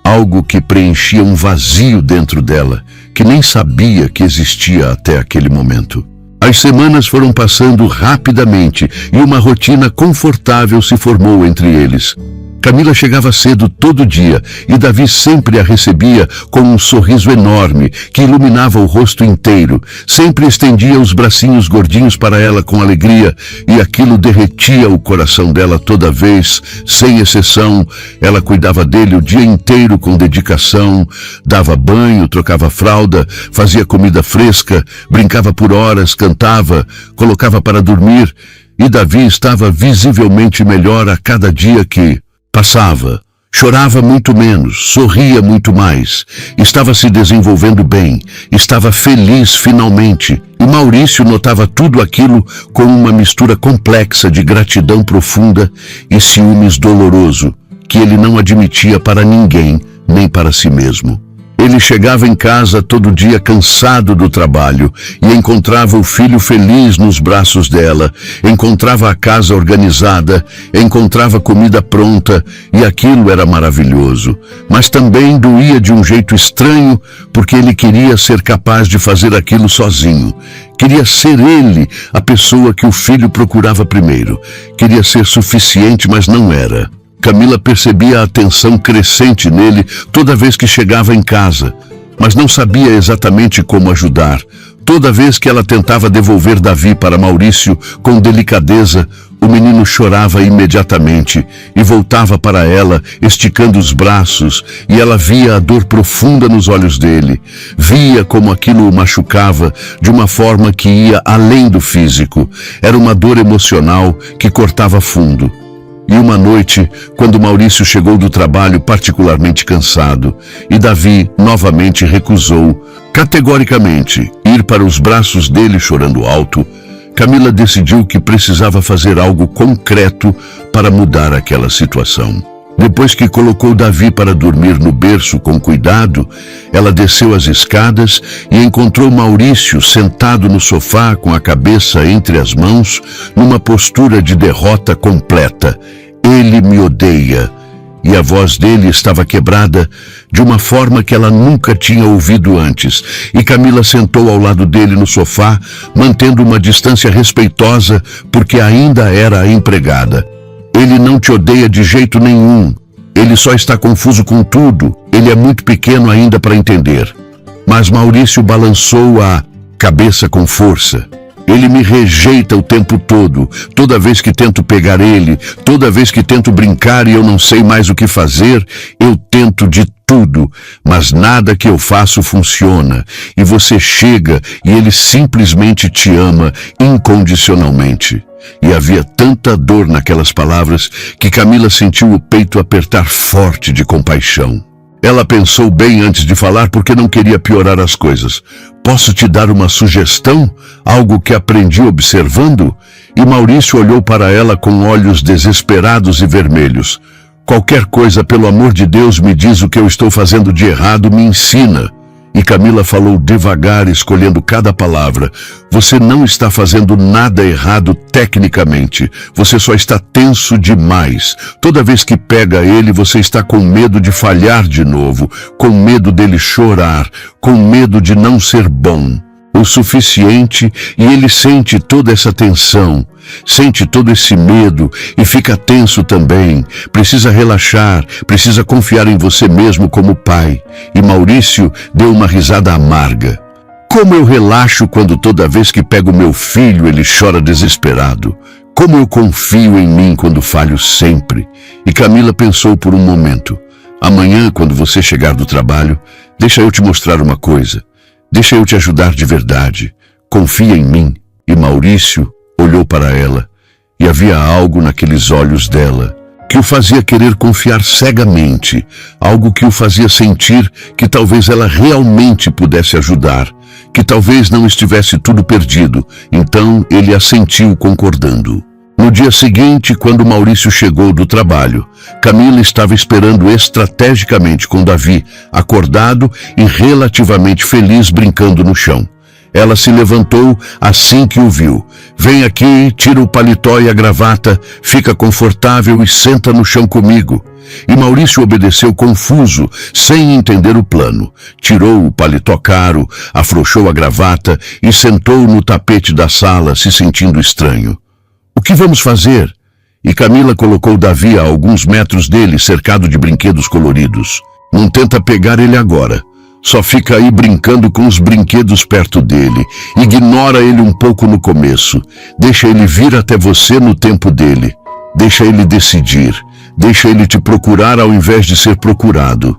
Algo que preenchia um vazio dentro dela, que nem sabia que existia até aquele momento. As semanas foram passando rapidamente e uma rotina confortável se formou entre eles. Camila chegava cedo todo dia e Davi sempre a recebia com um sorriso enorme que iluminava o rosto inteiro. Sempre estendia os bracinhos gordinhos para ela com alegria e aquilo derretia o coração dela toda vez, sem exceção. Ela cuidava dele o dia inteiro com dedicação, dava banho, trocava fralda, fazia comida fresca, brincava por horas, cantava, colocava para dormir, e Davi estava visivelmente melhor a cada dia que passava. Chorava muito menos, sorria muito mais, estava se desenvolvendo bem, estava feliz finalmente. E Maurício notava tudo aquilo com uma mistura complexa de gratidão profunda e ciúmes doloroso, que ele não admitia para ninguém, nem para si mesmo. Ele chegava em casa todo dia cansado do trabalho e encontrava o filho feliz nos braços dela, encontrava a casa organizada, encontrava comida pronta e aquilo era maravilhoso. Mas também doía de um jeito estranho porque ele queria ser capaz de fazer aquilo sozinho. Queria ser ele a pessoa que o filho procurava primeiro. Queria ser suficiente, mas não era. Camila percebia a tensão crescente nele toda vez que chegava em casa, mas não sabia exatamente como ajudar. Toda vez que ela tentava devolver Davi para Maurício com delicadeza, o menino chorava imediatamente e voltava para ela, esticando os braços, e ela via a dor profunda nos olhos dele. Via como aquilo o machucava de uma forma que ia além do físico. Era uma dor emocional que cortava fundo. E uma noite, quando Maurício chegou do trabalho particularmente cansado, e Davi novamente recusou, categoricamente, ir para os braços dele chorando alto, Camila decidiu que precisava fazer algo concreto para mudar aquela situação. Depois que colocou Davi para dormir no berço com cuidado, ela desceu as escadas e encontrou Maurício sentado no sofá com a cabeça entre as mãos, numa postura de derrota completa. Ele me odeia. E a voz dele estava quebrada de uma forma que ela nunca tinha ouvido antes. E Camila sentou ao lado dele no sofá, mantendo uma distância respeitosa, porque ainda era a empregada. Ele não te odeia de jeito nenhum. Ele só está confuso com tudo. Ele é muito pequeno ainda para entender. Mas Maurício balançou a cabeça com força. Ele me rejeita o tempo todo, toda vez que tento pegar ele, toda vez que tento brincar e eu não sei mais o que fazer, eu tento de tudo, mas nada que eu faço funciona. E você chega e ele simplesmente te ama incondicionalmente. E havia tanta dor naquelas palavras que Camila sentiu o peito apertar forte de compaixão. Ela pensou bem antes de falar porque não queria piorar as coisas. Posso te dar uma sugestão? Algo que aprendi observando? E Maurício olhou para ela com olhos desesperados e vermelhos. Qualquer coisa, pelo amor de Deus, me diz o que eu estou fazendo de errado, me ensina. E Camila falou devagar, escolhendo cada palavra. Você não está fazendo nada errado tecnicamente. Você só está tenso demais. Toda vez que pega ele, você está com medo de falhar de novo, com medo dele chorar, com medo de não ser bom o suficiente, e ele sente toda essa tensão, sente todo esse medo e fica tenso também. Precisa relaxar, precisa confiar em você mesmo como pai. E Maurício deu uma risada amarga. Como eu relaxo quando toda vez que pego meu filho ele chora desesperado? Como eu confio em mim quando falho sempre? E Camila pensou por um momento. Amanhã, quando você chegar do trabalho, deixa eu te mostrar uma coisa. Deixa eu te ajudar de verdade. Confia em mim. E Maurício olhou para ela, e havia algo naqueles olhos dela que o fazia querer confiar cegamente, algo que o fazia sentir que talvez ela realmente pudesse ajudar, que talvez não estivesse tudo perdido. Então ele assentiu concordando. No dia seguinte, quando Maurício chegou do trabalho, Camila estava esperando estrategicamente com Davi, acordado e relativamente feliz brincando no chão. Ela se levantou assim que o viu. Vem aqui, tira o paletó e a gravata, fica confortável e senta no chão comigo. E Maurício obedeceu confuso, sem entender o plano. Tirou o paletó caro, afrouxou a gravata e sentou no tapete da sala, se sentindo estranho. O que vamos fazer? E Camila colocou Davi a alguns metros dele, cercado de brinquedos coloridos. Não tenta pegar ele agora. Só fica aí brincando com os brinquedos perto dele. Ignora ele um pouco no começo. Deixa ele vir até você no tempo dele. Deixa ele decidir. Deixa ele te procurar ao invés de ser procurado.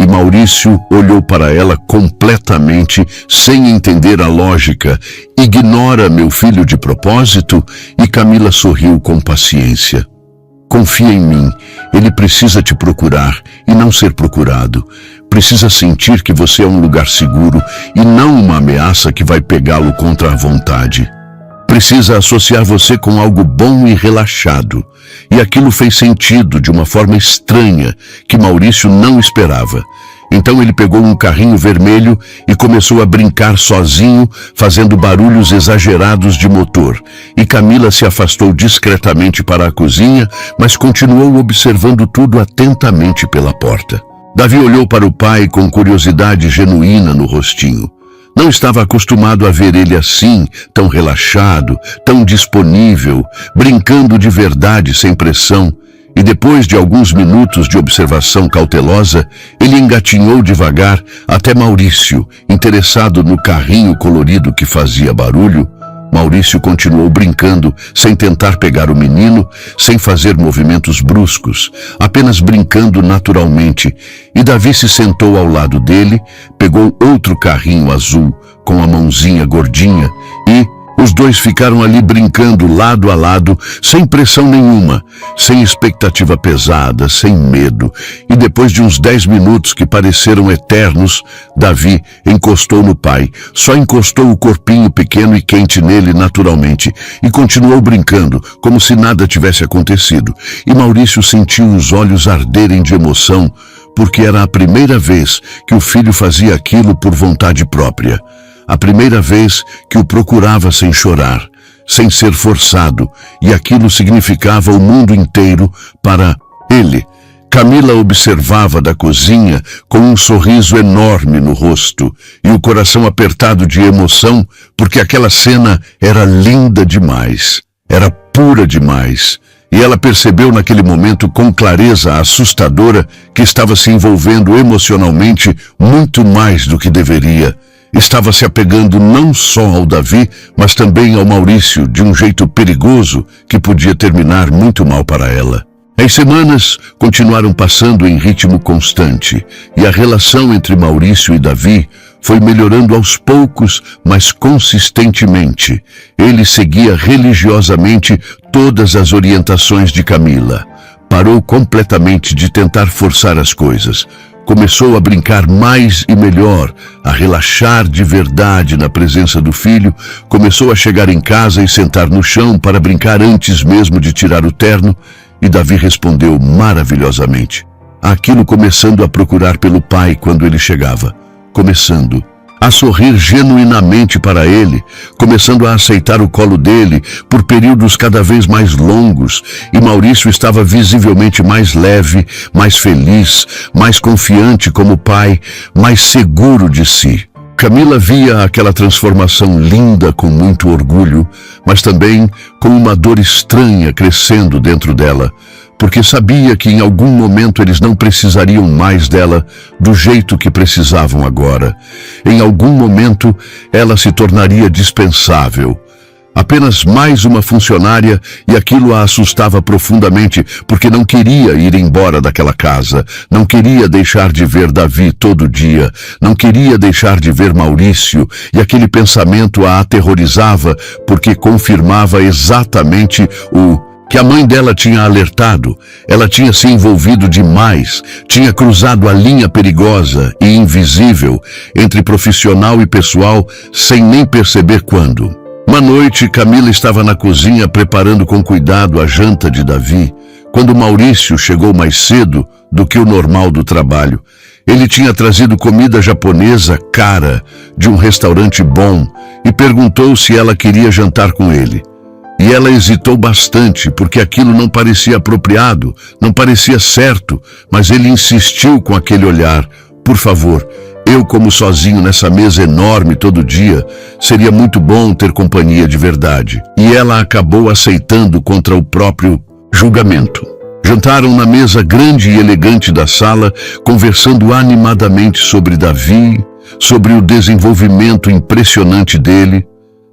E Maurício olhou para ela completamente, sem entender a lógica. Ignora meu filho de propósito? E Camila sorriu com paciência. Confia em mim. Ele precisa te procurar e não ser procurado. Precisa sentir que você é um lugar seguro e não uma ameaça que vai pegá-lo contra a vontade. Precisa associar você com algo bom e relaxado. E aquilo fez sentido de uma forma estranha que Maurício não esperava. Então ele pegou um carrinho vermelho e começou a brincar sozinho, fazendo barulhos exagerados de motor. E Camila se afastou discretamente para a cozinha, mas continuou observando tudo atentamente pela porta. Davi olhou para o pai com curiosidade genuína no rostinho. Não estava acostumado a ver ele assim, tão relaxado, tão disponível, brincando de verdade sem pressão. E depois de alguns minutos de observação cautelosa, ele engatinhou devagar até Maurício, interessado no carrinho colorido que fazia barulho. Maurício continuou brincando, sem tentar pegar o menino, sem fazer movimentos bruscos, apenas brincando naturalmente. E Davi se sentou ao lado dele, pegou outro carrinho azul com a mãozinha gordinha e os dois ficaram ali brincando lado a lado, sem pressão nenhuma, sem expectativa pesada, sem medo. E depois de uns 10 minutos que pareceram eternos, Davi encostou no pai. Só encostou o corpinho pequeno e quente nele naturalmente e continuou brincando, como se nada tivesse acontecido. E Maurício sentiu os olhos arderem de emoção, porque era a primeira vez que o filho fazia aquilo por vontade própria. A primeira vez que o procurava sem chorar, sem ser forçado, e aquilo significava o mundo inteiro para ele. Camila observava da cozinha com um sorriso enorme no rosto e o coração apertado de emoção, porque aquela cena era linda demais, era pura demais. E ela percebeu naquele momento com clareza assustadora que estava se envolvendo emocionalmente muito mais do que deveria. Estava se apegando não só ao Davi, mas também ao Maurício, de um jeito perigoso que podia terminar muito mal para ela. As semanas continuaram passando em ritmo constante, e a relação entre Maurício e Davi foi melhorando aos poucos, mas consistentemente. Ele seguia religiosamente todas as orientações de Camila. Parou completamente de tentar forçar as coisas. Começou a brincar mais e melhor, a relaxar de verdade na presença do filho. Começou a chegar em casa e sentar no chão para brincar antes mesmo de tirar o terno. E Davi respondeu maravilhosamente. Aquilo começando a procurar pelo pai quando ele chegava. Começando a sorrir genuinamente para ele, começando a aceitar o colo dele por períodos cada vez mais longos, e Maurício estava visivelmente mais leve, mais feliz, mais confiante como pai, mais seguro de si. Camila via aquela transformação linda com muito orgulho, mas também com uma dor estranha crescendo dentro dela, porque sabia que em algum momento eles não precisariam mais dela do jeito que precisavam agora. Em algum momento ela se tornaria dispensável. Apenas mais uma funcionária, e aquilo a assustava profundamente, porque não queria ir embora daquela casa, não queria deixar de ver Davi todo dia, não queria deixar de ver Maurício, e aquele pensamento a aterrorizava, porque confirmava exatamente o que a mãe dela tinha alertado. Ela tinha se envolvido demais, tinha cruzado a linha perigosa e invisível entre profissional e pessoal sem nem perceber quando. Uma noite, Camila estava na cozinha preparando com cuidado a janta de Davi, quando Maurício chegou mais cedo do que o normal do trabalho. Ele tinha trazido comida japonesa cara de um restaurante bom e perguntou se ela queria jantar com ele. E ela hesitou bastante, porque aquilo não parecia apropriado, não parecia certo, mas ele insistiu com aquele olhar. Por favor, eu como sozinho nessa mesa enorme todo dia, seria muito bom ter companhia de verdade. E ela acabou aceitando contra o próprio julgamento. Jantaram na mesa grande e elegante da sala, conversando animadamente sobre Davi, sobre o desenvolvimento impressionante dele,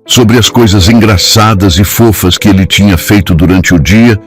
sobre as coisas engraçadas e fofas que ele tinha feito durante o dia,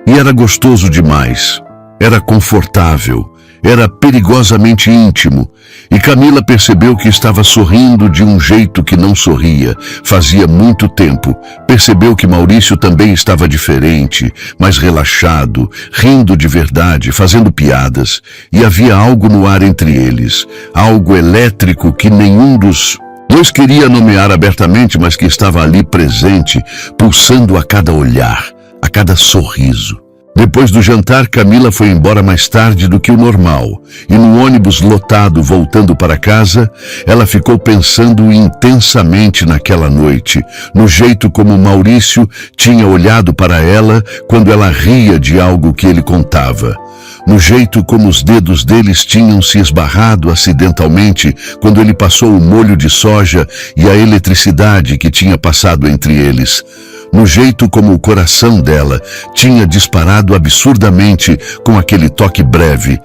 e era gostoso demais. Era confortável. Era perigosamente íntimo, e Camila percebeu que estava sorrindo de um jeito que não sorria fazia muito tempo. Percebeu que Maurício também estava diferente, mais relaxado, rindo de verdade, fazendo piadas, e havia algo no ar entre eles, algo elétrico que nenhum dos dois queria nomear abertamente, mas que estava ali presente, pulsando a cada olhar, a cada sorriso. Depois do jantar, Camila foi embora mais tarde do que o normal, e no ônibus lotado voltando para casa, ela ficou pensando intensamente naquela noite, no jeito como Maurício tinha olhado para ela quando ela ria de algo que ele contava, no jeito como os dedos deles tinham se esbarrado acidentalmente quando ele passou o molho de soja e a eletricidade que tinha passado entre eles, no jeito como o coração dela tinha disparado absurdamente com aquele toque breve,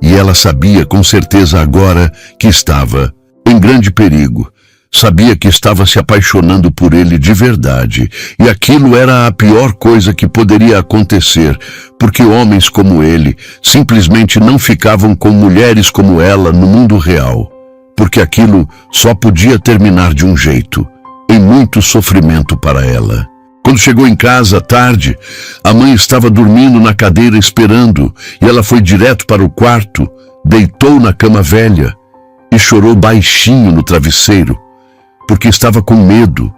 e ela sabia com certeza agora que estava em grande perigo. Sabia que estava se apaixonando por ele de verdade, e aquilo era a pior coisa que poderia acontecer, porque homens como ele simplesmente não ficavam com mulheres como ela no mundo real, porque aquilo só podia terminar de um jeito, em muito sofrimento para ela. Quando chegou em casa, à tarde, a mãe estava dormindo na cadeira esperando, e ela foi direto para o quarto, deitou na cama velha e chorou baixinho no travesseiro, porque estava com medo,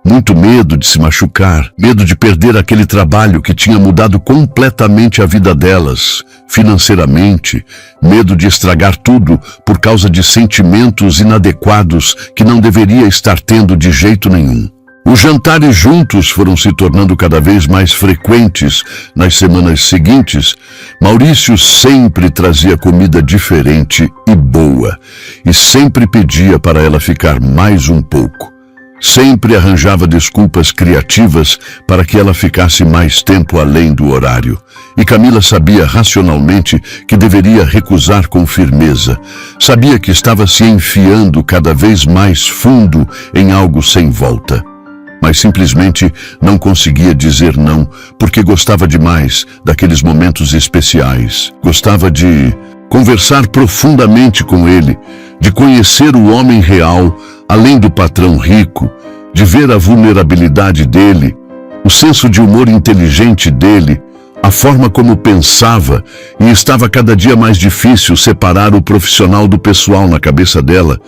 muito medo de se machucar, medo de perder aquele trabalho que tinha mudado completamente a vida delas, financeiramente, medo de estragar tudo por causa de sentimentos inadequados que não deveria estar tendo de jeito nenhum. Os jantares juntos foram se tornando cada vez mais frequentes nas semanas seguintes. Maurício sempre trazia comida diferente e boa, e sempre pedia para ela ficar mais um pouco. Sempre arranjava desculpas criativas para que ela ficasse mais tempo além do horário. E Camila sabia racionalmente que deveria recusar com firmeza. Sabia que estava se enfiando cada vez mais fundo em algo sem volta. Mas simplesmente não conseguia dizer não, porque gostava demais daqueles momentos especiais. Gostava de conversar profundamente com ele, de conhecer o homem real, além do patrão rico, de ver a vulnerabilidade dele, o senso de humor inteligente dele, a forma como pensava, e estava cada dia mais difícil separar o profissional do pessoal na cabeça dela.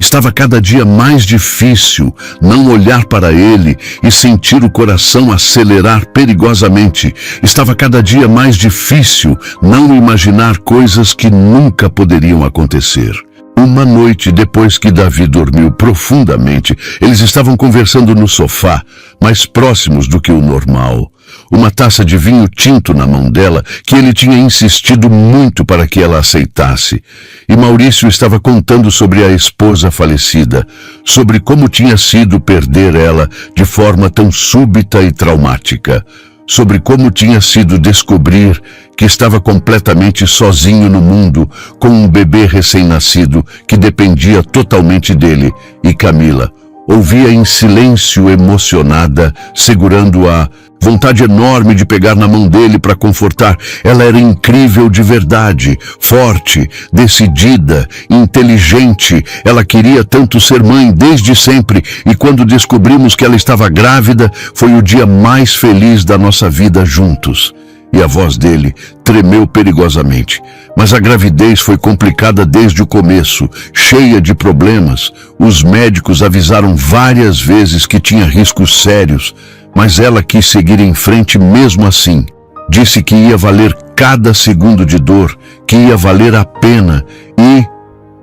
Estava cada dia mais difícil não olhar para ele e sentir o coração acelerar perigosamente. Estava cada dia mais difícil não imaginar coisas que nunca poderiam acontecer. Uma noite depois que Davi dormiu profundamente, eles estavam conversando no sofá, mais próximos do que o normal. Uma taça de vinho tinto na mão dela, que ele tinha insistido muito para que ela aceitasse. E Maurício estava contando sobre a esposa falecida, sobre como tinha sido perder ela de forma tão súbita e traumática, sobre como tinha sido descobrir que estava completamente sozinho no mundo, com um bebê recém-nascido que dependia totalmente dele, e Camila ouvia em silêncio, emocionada, segurando a vontade enorme de pegar na mão dele para confortar. Ela era incrível de verdade, forte, decidida, inteligente. Ela queria tanto ser mãe desde sempre, e quando descobrimos que ela estava grávida, foi o dia mais feliz da nossa vida juntos. E a voz dele tremeu perigosamente. Mas a gravidez foi complicada desde o começo, cheia de problemas. Os médicos avisaram várias vezes que tinha riscos sérios, mas ela quis seguir em frente mesmo assim. Disse que ia valer cada segundo de dor, que ia valer a pena, e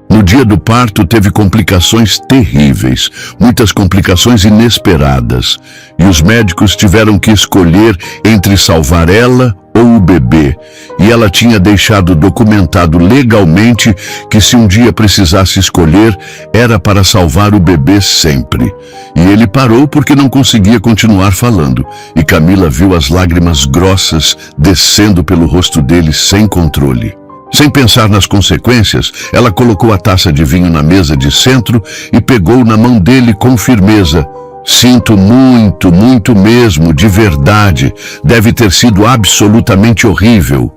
no dia do parto teve complicações terríveis, muitas complicações inesperadas, e os médicos tiveram que escolher entre salvar ela ou o bebê, e ela tinha deixado documentado legalmente que se um dia precisasse escolher, era para salvar o bebê sempre. E ele parou porque não conseguia continuar falando, e Camila viu as lágrimas grossas descendo pelo rosto dele sem controle. Sem pensar nas consequências, ela colocou a taça de vinho na mesa de centro e pegou na mão dele com firmeza. Sinto muito, muito mesmo, de verdade. Deve ter sido absolutamente horrível.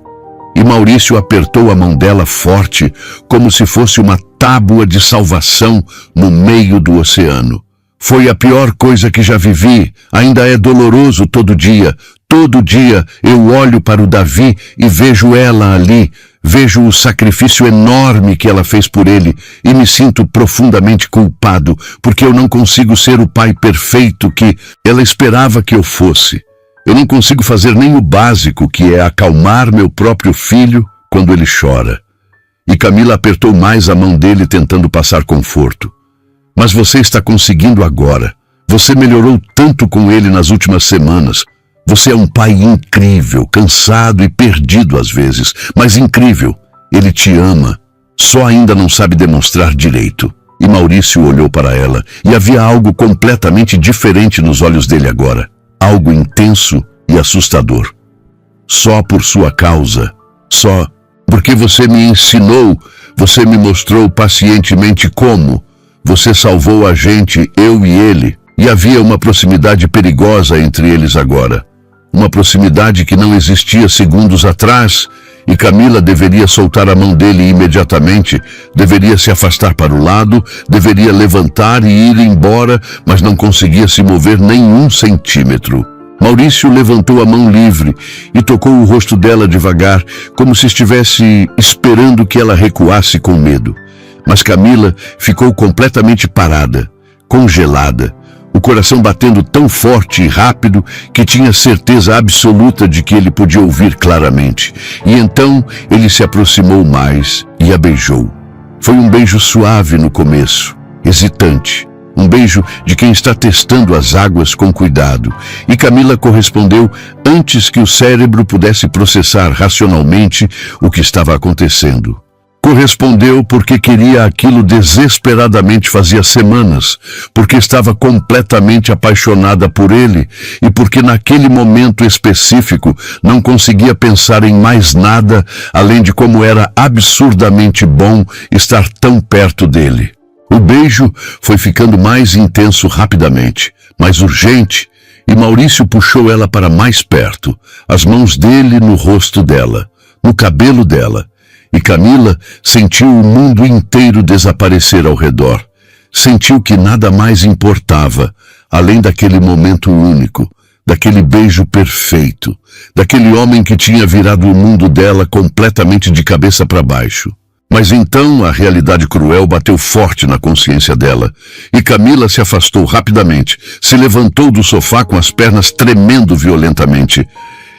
E Maurício apertou a mão dela forte, como se fosse uma tábua de salvação no meio do oceano. Foi a pior coisa que já vivi. Ainda é doloroso todo dia. Todo dia eu olho para o Davi e vejo ela ali. Vejo o sacrifício enorme que ela fez por ele e me sinto profundamente culpado, porque eu não consigo ser o pai perfeito que ela esperava que eu fosse. Eu não consigo fazer nem o básico, que é acalmar meu próprio filho quando ele chora. E Camila apertou mais a mão dele, tentando passar conforto. Mas você está conseguindo agora. Você melhorou tanto com ele nas últimas semanas. Você é um pai incrível, cansado e perdido às vezes, mas incrível. Ele te ama, só ainda não sabe demonstrar direito. E Maurício olhou para ela, e havia algo completamente diferente nos olhos dele agora. Algo intenso e assustador. Só por sua causa, só porque você me ensinou, você me mostrou pacientemente como. Você salvou a gente, eu e ele, e havia uma proximidade perigosa entre eles agora. Uma proximidade que não existia segundos atrás, e Camila deveria soltar a mão dele imediatamente, deveria se afastar para o lado, deveria levantar e ir embora, mas não conseguia se mover nem 1 centímetro. Maurício levantou a mão livre e tocou o rosto dela devagar, como se estivesse esperando que ela recuasse com medo. Mas Camila ficou completamente parada, congelada, o coração batendo tão forte e rápido que tinha certeza absoluta de que ele podia ouvir claramente. E então ele se aproximou mais e a beijou. Foi um beijo suave no começo, hesitante, Um beijo de quem está testando as águas com cuidado. E Camila correspondeu antes que o cérebro pudesse processar racionalmente o que estava acontecendo. Correspondeu porque queria aquilo desesperadamente fazia semanas, porque estava completamente apaixonada por ele e porque naquele momento específico não conseguia pensar em mais nada além de como era absurdamente bom estar tão perto dele. O beijo foi ficando mais intenso rapidamente, mais urgente, e Maurício puxou ela para mais perto, as mãos dele no rosto dela, no cabelo dela. E Camila sentiu o mundo inteiro desaparecer ao redor. Sentiu que nada mais importava, além daquele momento único, daquele beijo perfeito, daquele homem que tinha virado o mundo dela completamente de cabeça para baixo. Mas então a realidade cruel bateu forte na consciência dela, e Camila se afastou rapidamente, se levantou do sofá com as pernas tremendo violentamente.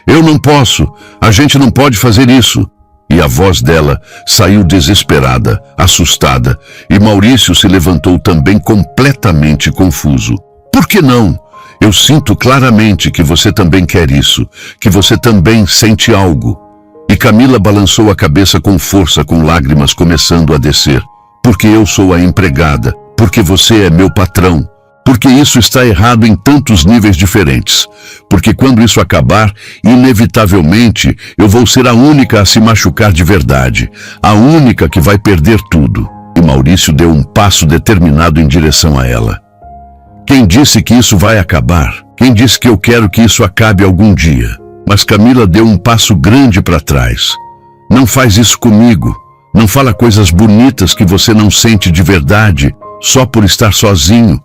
"Eu não posso, a gente não pode fazer isso." E a voz dela saiu desesperada, assustada, e Maurício se levantou também completamente confuso. "Por que não? Eu sinto claramente que você também quer isso, que você também sente algo." E Camila balançou a cabeça com força, com lágrimas começando a descer. "Porque eu sou a empregada, porque você é meu patrão, porque isso está errado em tantos níveis diferentes. Porque quando isso acabar, inevitavelmente, eu vou ser a única a se machucar de verdade, a única que vai perder tudo." E Maurício deu um passo determinado em direção a ela. "Quem disse que isso vai acabar? Quem disse que eu quero que isso acabe algum dia?" Mas Camila deu um passo grande para trás. "Não faz isso comigo. Não fala coisas bonitas que você não sente de verdade, só por estar sozinho.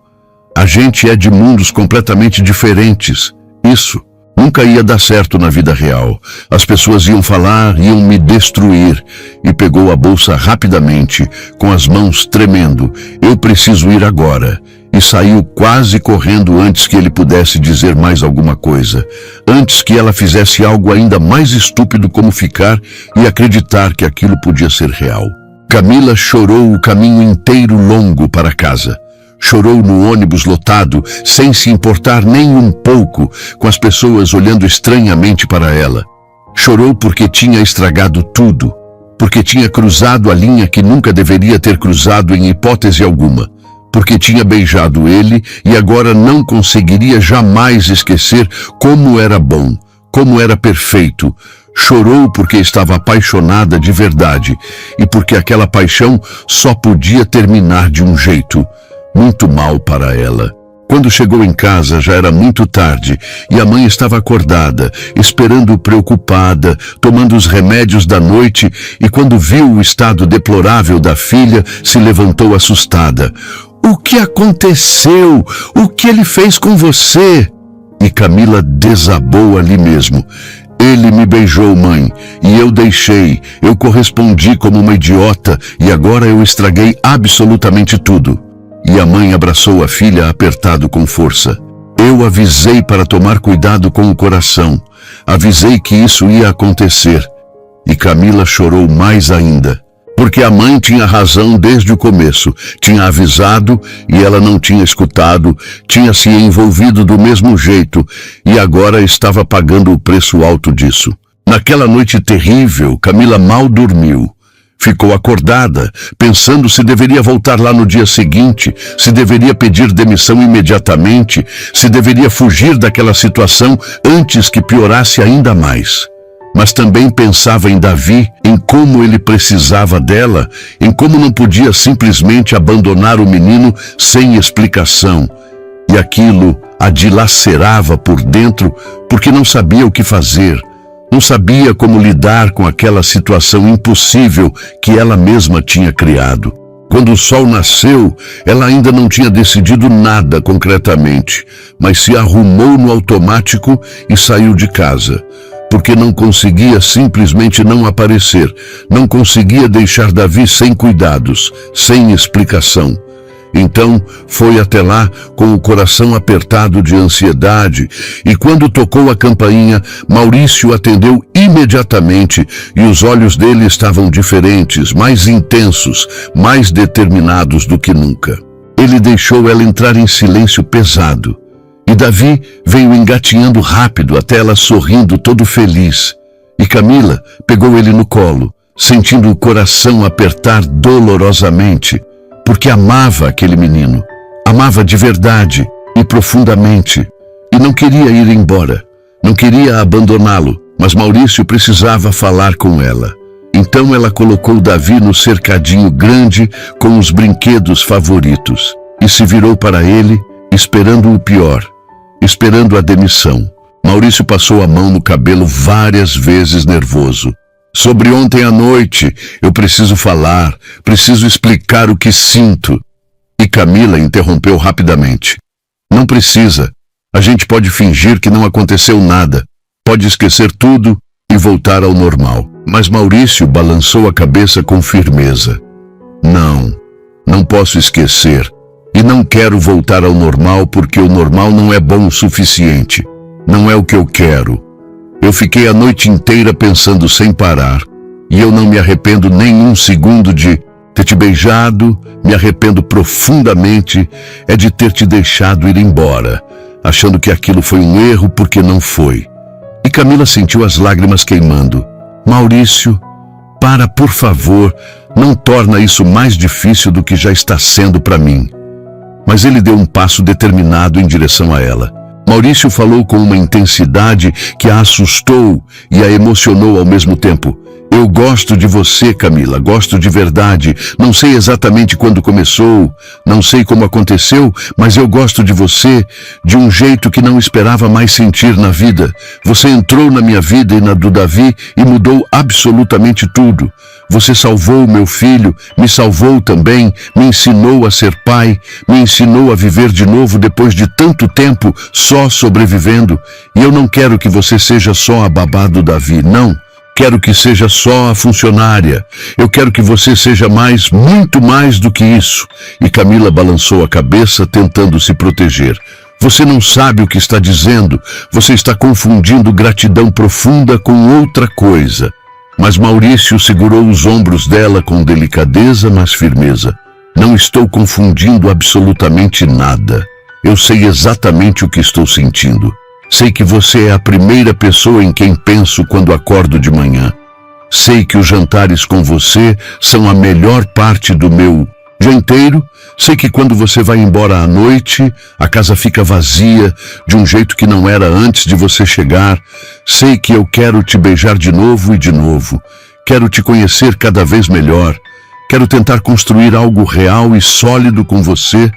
A gente é de mundos completamente diferentes. Isso nunca ia dar certo na vida real. As pessoas iam falar, iam me destruir." E pegou a bolsa rapidamente, com as mãos tremendo. "Eu preciso ir agora." E saiu quase correndo antes que ele pudesse dizer mais alguma coisa. Antes que ela fizesse algo ainda mais estúpido como ficar e acreditar que aquilo podia ser real. Camila chorou o caminho inteiro longo para casa. Chorou no ônibus lotado, sem se importar nem um pouco com as pessoas olhando estranhamente para ela. Chorou porque tinha estragado tudo, porque tinha cruzado a linha que nunca deveria ter cruzado em hipótese alguma, porque tinha beijado ele e agora não conseguiria jamais esquecer como era bom, como era perfeito. Chorou porque estava apaixonada de verdade e porque aquela paixão só podia terminar de um jeito muito mal para ela. Quando chegou em casa já era muito tarde e a mãe estava acordada, esperando preocupada, tomando os remédios da noite, e quando viu o estado deplorável da filha, se levantou assustada. "O que aconteceu? O que ele fez com você?" E Camila desabou ali mesmo. "Ele me beijou, mãe, e eu deixei. Eu correspondi como uma idiota e agora eu estraguei absolutamente tudo." E a mãe abraçou a filha apertado com força. "Eu avisei para tomar cuidado com o coração. Avisei que isso ia acontecer." E Camila chorou mais ainda. Porque a mãe tinha razão desde o começo, tinha avisado e ela não tinha escutado, tinha se envolvido do mesmo jeito e agora estava pagando o preço alto disso. Naquela noite terrível, Camila mal dormiu. Ficou acordada, pensando se deveria voltar lá no dia seguinte, se deveria pedir demissão imediatamente, se deveria fugir daquela situação antes que piorasse ainda mais. Mas também pensava em Davi, em como ele precisava dela, em como não podia simplesmente abandonar o menino sem explicação. E aquilo a dilacerava por dentro porque não sabia o que fazer, não sabia como lidar com aquela situação impossível que ela mesma tinha criado. Quando o sol nasceu, ela ainda não tinha decidido nada concretamente, mas se arrumou no automático e saiu de casa. Porque não conseguia simplesmente não aparecer, não conseguia deixar Davi sem cuidados, sem explicação. Então foi até lá com o coração apertado de ansiedade e quando tocou a campainha, Maurício atendeu imediatamente e os olhos dele estavam diferentes, mais intensos, mais determinados do que nunca. Ele deixou ela entrar em silêncio pesado. E Davi veio engatinhando rápido até ela sorrindo todo feliz. E Camila pegou ele no colo, sentindo o coração apertar dolorosamente, porque amava aquele menino. Amava de verdade e profundamente. E não queria ir embora. Não queria abandoná-lo, mas Maurício precisava falar com ela. Então ela colocou Davi no cercadinho grande com os brinquedos favoritos e se virou para ele, esperando o pior, esperando a demissão. Maurício passou a mão no cabelo várias vezes nervoso. Sobre ontem à noite, eu preciso falar, preciso explicar o que sinto. E Camila interrompeu rapidamente. Não precisa. A gente pode fingir que não aconteceu nada. Pode esquecer tudo e voltar ao normal. Mas Maurício balançou a cabeça com firmeza. Não posso esquecer. E não quero voltar ao normal porque o normal não é bom o suficiente. Não é o que eu quero. Eu fiquei a noite inteira pensando sem parar. E eu não me arrependo nem um segundo de ter te beijado. Me arrependo profundamente é de ter te deixado ir embora, achando que aquilo foi um erro porque não foi. E Camila sentiu as lágrimas queimando. Maurício, para, por favor, não torna isso mais difícil do que já está sendo para mim. Mas ele deu um passo determinado em direção a ela. Maurício falou com uma intensidade que a assustou e a emocionou ao mesmo tempo. Eu gosto de você, Camila, gosto de verdade. Não sei exatamente quando começou, não sei como aconteceu, mas eu gosto de você de um jeito que não esperava mais sentir na vida. Você entrou na minha vida e na do Davi e mudou absolutamente tudo. Você salvou meu filho, me salvou também, me ensinou a ser pai, me ensinou a viver de novo depois de tanto tempo só sobrevivendo. E eu não quero que você seja só a babá do Davi, não. Quero que seja só a funcionária. Eu quero que você seja mais, muito mais do que isso. E Camila balançou a cabeça, tentando se proteger. Você não sabe o que está dizendo. Você está confundindo gratidão profunda com outra coisa. Mas Maurício segurou os ombros dela com delicadeza, mas firmeza. Não estou confundindo absolutamente nada. Eu sei exatamente o que estou sentindo. Sei que você é a primeira pessoa em quem penso quando acordo de manhã. Sei que os jantares com você são a melhor parte do meu dia inteiro. Sei que quando você vai embora à noite, a casa fica vazia de um jeito que não era antes de você chegar. Sei que eu quero te beijar de novo e de novo. Quero te conhecer cada vez melhor. Quero tentar construir algo real e sólido com você.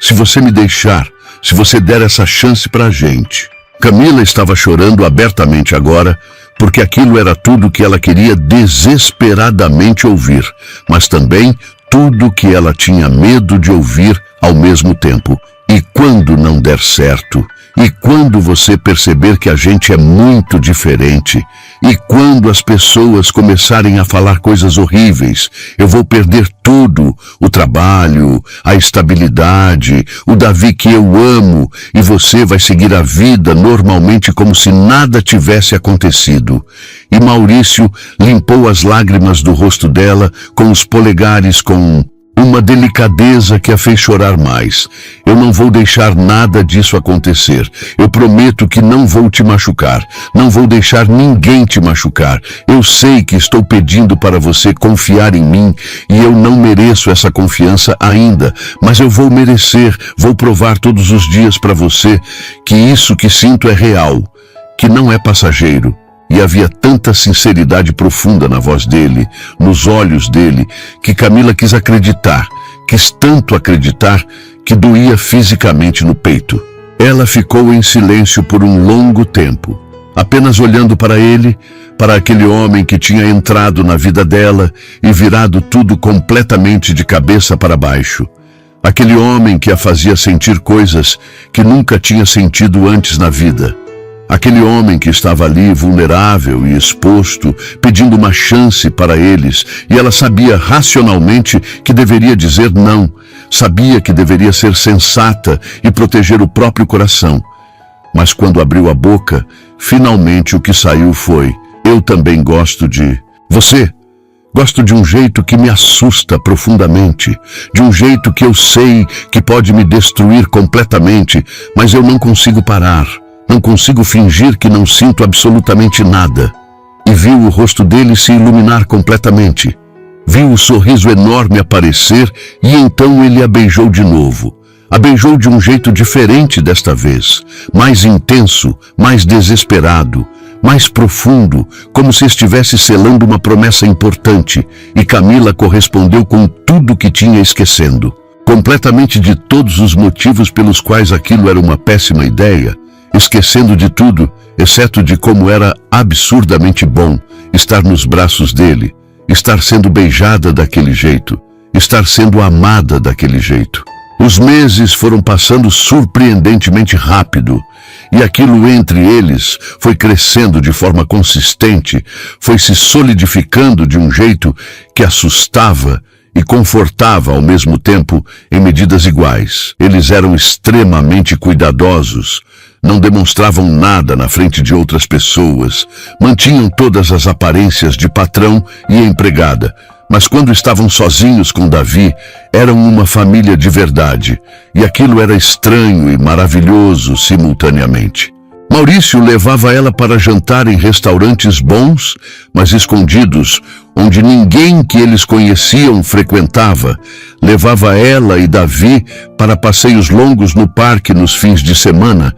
Se você me deixar, se você der essa chance pra gente. Camila estava chorando abertamente agora, porque aquilo era tudo que ela queria desesperadamente ouvir, mas também tudo que ela tinha medo de ouvir ao mesmo tempo. E quando não der certo? E quando você perceber que a gente é muito diferente? E quando as pessoas começarem a falar coisas horríveis? Eu vou perder tudo, o trabalho, a estabilidade, o Davi que eu amo, e você vai seguir a vida normalmente como se nada tivesse acontecido. E Maurício limpou as lágrimas do rosto dela com os polegares com uma delicadeza que a fez chorar mais. Eu não vou deixar nada disso acontecer. Eu prometo que não vou te machucar. Não vou deixar ninguém te machucar. Eu sei que estou pedindo para você confiar em mim e eu não mereço essa confiança ainda, mas eu vou merecer. Vou provar todos os dias para você que isso que sinto é real, que não é passageiro. E havia tanta sinceridade profunda na voz dele, nos olhos dele, que Camila quis acreditar, quis tanto acreditar, que doía fisicamente no peito. Ela ficou em silêncio por um longo tempo, apenas olhando para ele, para aquele homem que tinha entrado na vida dela e virado tudo completamente de cabeça para baixo. Aquele homem que a fazia sentir coisas que nunca tinha sentido antes na vida. Aquele homem que estava ali vulnerável e exposto, pedindo uma chance para eles, e ela sabia racionalmente que deveria dizer não, sabia que deveria ser sensata e proteger o próprio coração. Mas quando abriu a boca, finalmente o que saiu foi: eu também gosto de você. Gosto de um jeito que me assusta profundamente, de um jeito que eu sei que pode me destruir completamente, mas eu não consigo parar, não consigo fingir que não sinto absolutamente nada. E viu o rosto dele se iluminar completamente. Viu o sorriso enorme aparecer e então ele a beijou de novo. A beijou de um jeito diferente desta vez, mais intenso, mais desesperado, mais profundo, como se estivesse selando uma promessa importante, e Camila correspondeu com tudo o que tinha esquecendo. Completamente de todos os motivos pelos quais aquilo era uma péssima ideia, esquecendo de tudo, exceto de como era absurdamente bom estar nos braços dele, estar sendo beijada daquele jeito, estar sendo amada daquele jeito. Os meses foram passando surpreendentemente rápido, e aquilo entre eles foi crescendo de forma consistente, foi se solidificando de um jeito que assustava e confortava ao mesmo tempo em medidas iguais. Eles eram extremamente cuidadosos, não demonstravam nada na frente de outras pessoas, mantinham todas as aparências de patrão e empregada, mas quando estavam sozinhos com Davi, eram uma família de verdade, e aquilo era estranho e maravilhoso simultaneamente. Maurício levava ela para jantar em restaurantes bons, mas escondidos, onde ninguém que eles conheciam frequentava. Levava ela e Davi para passeios longos no parque nos fins de semana.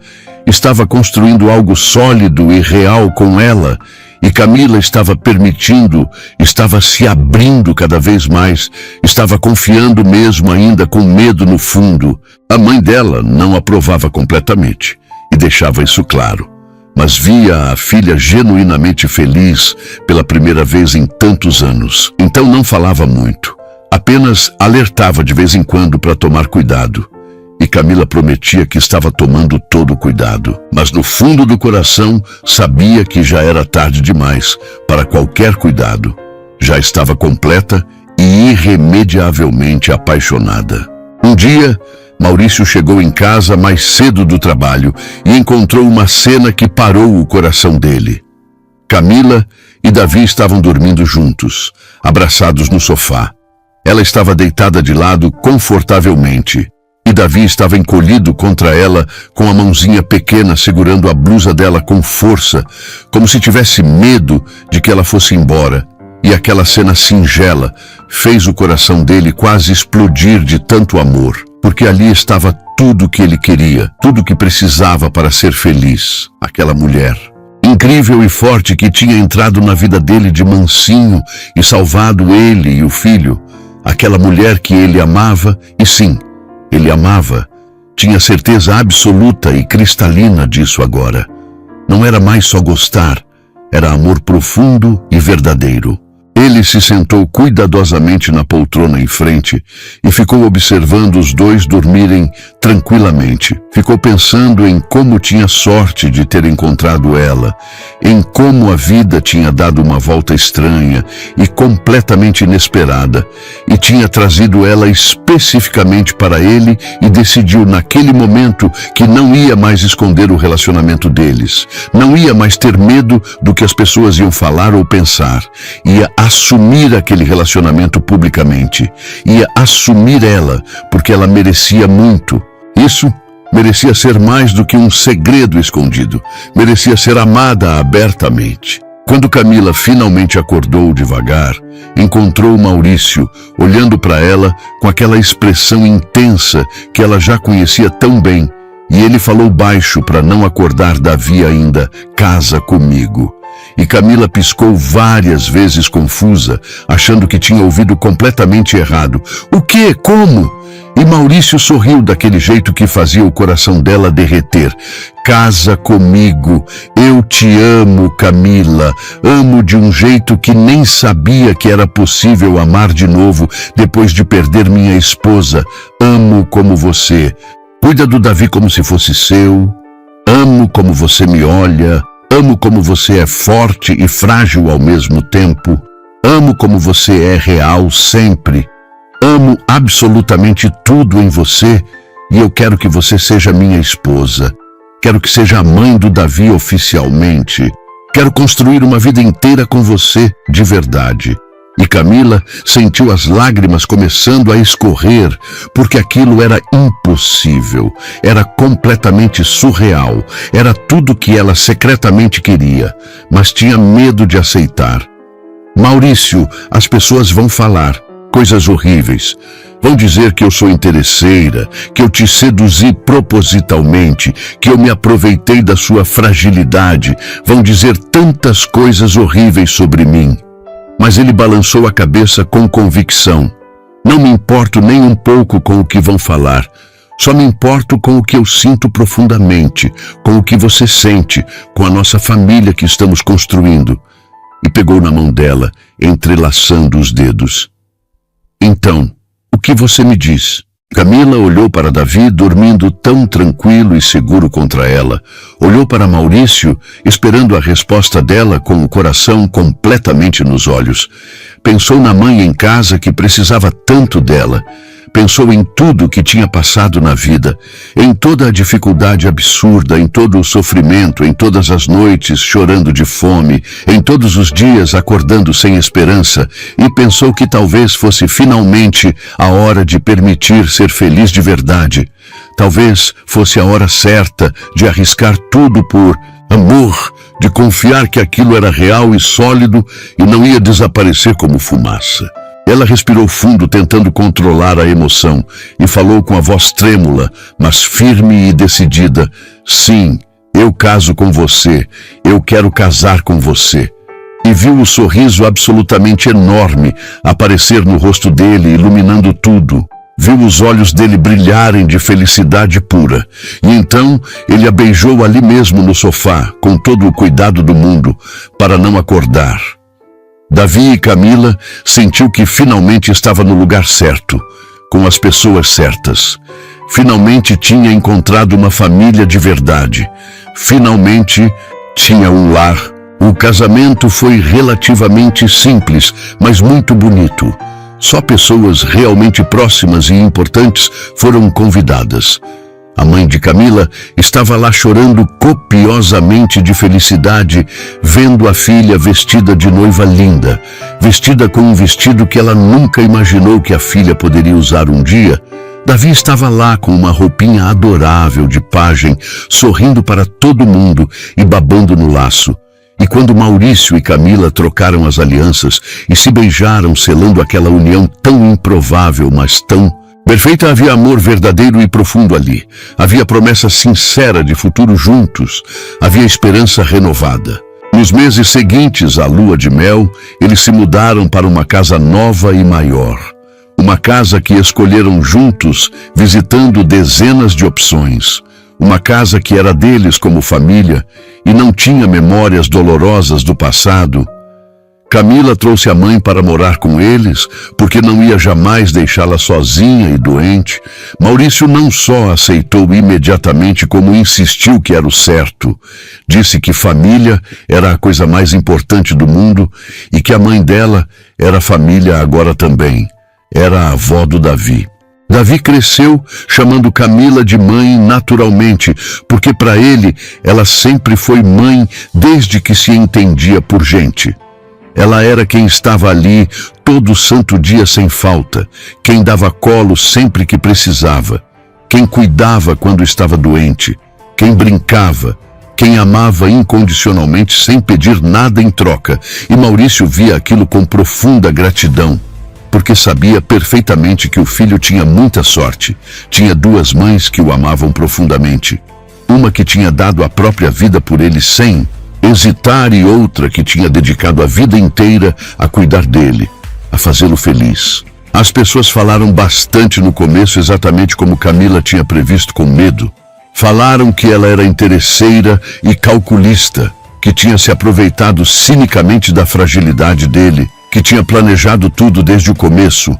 Estava construindo algo sólido e real com ela, e Camila estava permitindo, estava se abrindo cada vez mais, estava confiando mesmo ainda com medo no fundo. A mãe dela não aprovava completamente e deixava isso claro, mas via a filha genuinamente feliz pela primeira vez em tantos anos. Então não falava muito, apenas alertava de vez em quando para tomar cuidado. E Camila prometia que estava tomando todo o cuidado, mas no fundo do coração sabia que já era tarde demais para qualquer cuidado. Já estava completa e irremediavelmente apaixonada. Um dia, Maurício chegou em casa mais cedo do trabalho e encontrou uma cena que parou o coração dele. Camila e Davi estavam dormindo juntos, abraçados no sofá. Ela estava deitada de lado confortavelmente. E Davi estava encolhido contra ela, com a mãozinha pequena segurando a blusa dela com força, como se tivesse medo de que ela fosse embora. E aquela cena singela fez o coração dele quase explodir de tanto amor, porque ali estava tudo o que ele queria, tudo o que precisava para ser feliz. Aquela mulher incrível e forte que tinha entrado na vida dele de mansinho e salvado ele e o filho. Aquela mulher que ele amava, e sim, ele amava, tinha certeza absoluta e cristalina disso agora. Não era mais só gostar, era amor profundo e verdadeiro. Ele se sentou cuidadosamente na poltrona em frente e ficou observando os dois dormirem tranquilamente. Ficou pensando em como tinha sorte de ter encontrado ela, em como a vida tinha dado uma volta estranha e completamente inesperada, e tinha trazido ela especificamente para ele, e decidiu naquele momento que não ia mais esconder o relacionamento deles, não ia mais ter medo do que as pessoas iam falar ou pensar, ia assumir aquele relacionamento publicamente, ia assumir ela, porque ela merecia muito. Isso merecia ser mais do que um segredo escondido, merecia ser amada abertamente. Quando Camila finalmente acordou devagar, encontrou Maurício olhando para ela com aquela expressão intensa que ela já conhecia tão bem, e ele falou baixo para não acordar Davi ainda: "Casa comigo." E Camila piscou várias vezes confusa, achando que tinha ouvido completamente errado. "O quê? Como?" E Maurício sorriu daquele jeito que fazia o coração dela derreter. "Casa comigo. Eu te amo, Camila. Amo de um jeito que nem sabia que era possível amar de novo depois de perder minha esposa. Amo como você. Cuida do Davi como se fosse seu. Amo como você me olha. Amo como você é forte e frágil ao mesmo tempo. Amo como você é real sempre. Amo absolutamente tudo em você, e eu quero que você seja minha esposa. Quero que seja a mãe do Davi oficialmente. Quero construir uma vida inteira com você de verdade." E Camila sentiu as lágrimas começando a escorrer, porque aquilo era impossível, era completamente surreal, era tudo que ela secretamente queria, mas tinha medo de aceitar. Maurício, as pessoas vão falar coisas horríveis. Vão dizer que eu sou interesseira, que eu te seduzi propositalmente, que eu me aproveitei da sua fragilidade. Vão dizer tantas coisas horríveis sobre mim. Mas ele balançou a cabeça com convicção. Não me importo nem um pouco com o que vão falar. Só me importo com o que eu sinto profundamente, com o que você sente, com a nossa família que estamos construindo. E pegou na mão dela, entrelaçando os dedos. Então, o que você me diz? Camila olhou para Davi, dormindo tão tranquilo e seguro contra ela. Olhou para Maurício, esperando a resposta dela com o coração completamente nos olhos. Pensou na mãe em casa que precisava tanto dela. Pensou em tudo que tinha passado na vida, em toda a dificuldade absurda, em todo o sofrimento, em todas as noites chorando de fome, em todos os dias acordando sem esperança, e pensou que talvez fosse finalmente a hora de permitir ser feliz de verdade. Talvez fosse a hora certa de arriscar tudo por amor, de confiar que aquilo era real e sólido e não ia desaparecer como fumaça. Ela respirou fundo, tentando controlar a emoção, e falou com a voz trêmula, mas firme e decidida. Sim, eu caso com você. Eu quero casar com você. E viu o sorriso absolutamente enorme aparecer no rosto dele, iluminando tudo. Viu os olhos dele brilharem de felicidade pura. E então ele a beijou ali mesmo no sofá, com todo o cuidado do mundo, para não acordar. Davi e Camila sentiu que finalmente estava no lugar certo, com as pessoas certas. Finalmente tinha encontrado uma família de verdade. Finalmente tinha um lar. O casamento foi relativamente simples, mas muito bonito. Só pessoas realmente próximas e importantes foram convidadas. A mãe de Camila estava lá chorando copiosamente de felicidade, vendo a filha vestida de noiva linda, vestida com um vestido que ela nunca imaginou que a filha poderia usar um dia. Davi estava lá com uma roupinha adorável de pajem, sorrindo para todo mundo e babando no laço. E quando Maurício e Camila trocaram as alianças e se beijaram, selando aquela união tão improvável, mas tão perfeita, havia amor verdadeiro e profundo ali. Havia promessa sincera de futuro juntos. Havia esperança renovada. Nos meses seguintes à lua de mel, eles se mudaram para uma casa nova e maior. Uma casa que escolheram juntos, visitando dezenas de opções. Uma casa que era deles como família e não tinha memórias dolorosas do passado. Camila trouxe a mãe para morar com eles, porque não ia jamais deixá-la sozinha e doente. Maurício não só aceitou imediatamente, como insistiu que era o certo. Disse que família era a coisa mais importante do mundo e que a mãe dela era família agora também. Era a avó do Davi. Davi cresceu chamando Camila de mãe naturalmente, porque para ele ela sempre foi mãe desde que se entendia por gente. Ela era quem estava ali todo santo dia sem falta, quem dava colo sempre que precisava, quem cuidava quando estava doente, quem brincava, quem amava incondicionalmente sem pedir nada em troca. E Maurício via aquilo com profunda gratidão, porque sabia perfeitamente que o filho tinha muita sorte. Tinha duas mães que o amavam profundamente. Uma que tinha dado a própria vida por ele sem hesitar e outra que tinha dedicado a vida inteira a cuidar dele, a fazê-lo feliz. As pessoas falaram bastante no começo, exatamente como Camila tinha previsto, com medo. Falaram que ela era interesseira e calculista, que tinha se aproveitado cinicamente da fragilidade dele, que tinha planejado tudo desde o começo.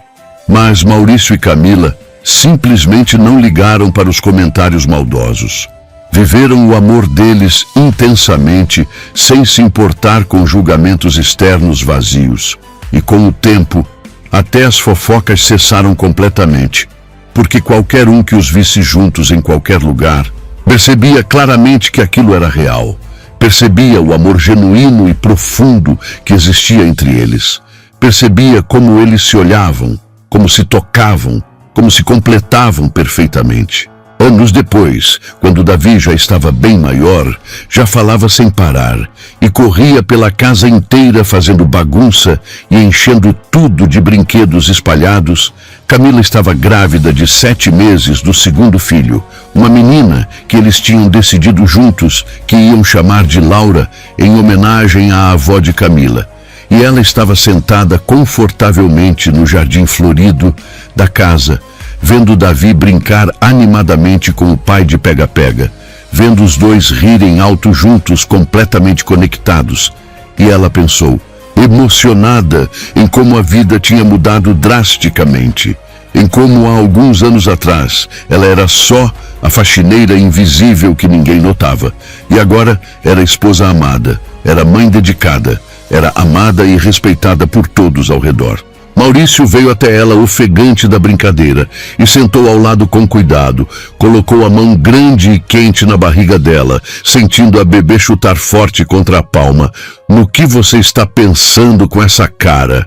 Mas Maurício e Camila simplesmente não ligaram para os comentários maldosos. Viveram o amor deles intensamente, sem se importar com julgamentos externos vazios. E com o tempo, até as fofocas cessaram completamente, porque qualquer um que os visse juntos em qualquer lugar percebia claramente que aquilo era real. Percebia o amor genuíno e profundo que existia entre eles. Percebia como eles se olhavam, como se tocavam, como se completavam perfeitamente. Anos depois, quando Davi já estava bem maior, já falava sem parar e corria pela casa inteira fazendo bagunça e enchendo tudo de brinquedos espalhados, Camila estava grávida de 7 meses do segundo filho, uma menina que eles tinham decidido juntos que iam chamar de Laura em homenagem à avó de Camila. E ela estava sentada confortavelmente no jardim florido da casa, vendo Davi brincar animadamente com o pai de pega-pega, vendo os dois rirem alto juntos, completamente conectados. E ela pensou, emocionada em como a vida tinha mudado drasticamente, em como há alguns anos atrás ela era só a faxineira invisível que ninguém notava, e agora era esposa amada, era mãe dedicada, era amada e respeitada por todos ao redor. Maurício veio até ela ofegante da brincadeira e sentou ao lado com cuidado. Colocou a mão grande e quente na barriga dela, sentindo a bebê chutar forte contra a palma. No que você está pensando com essa cara?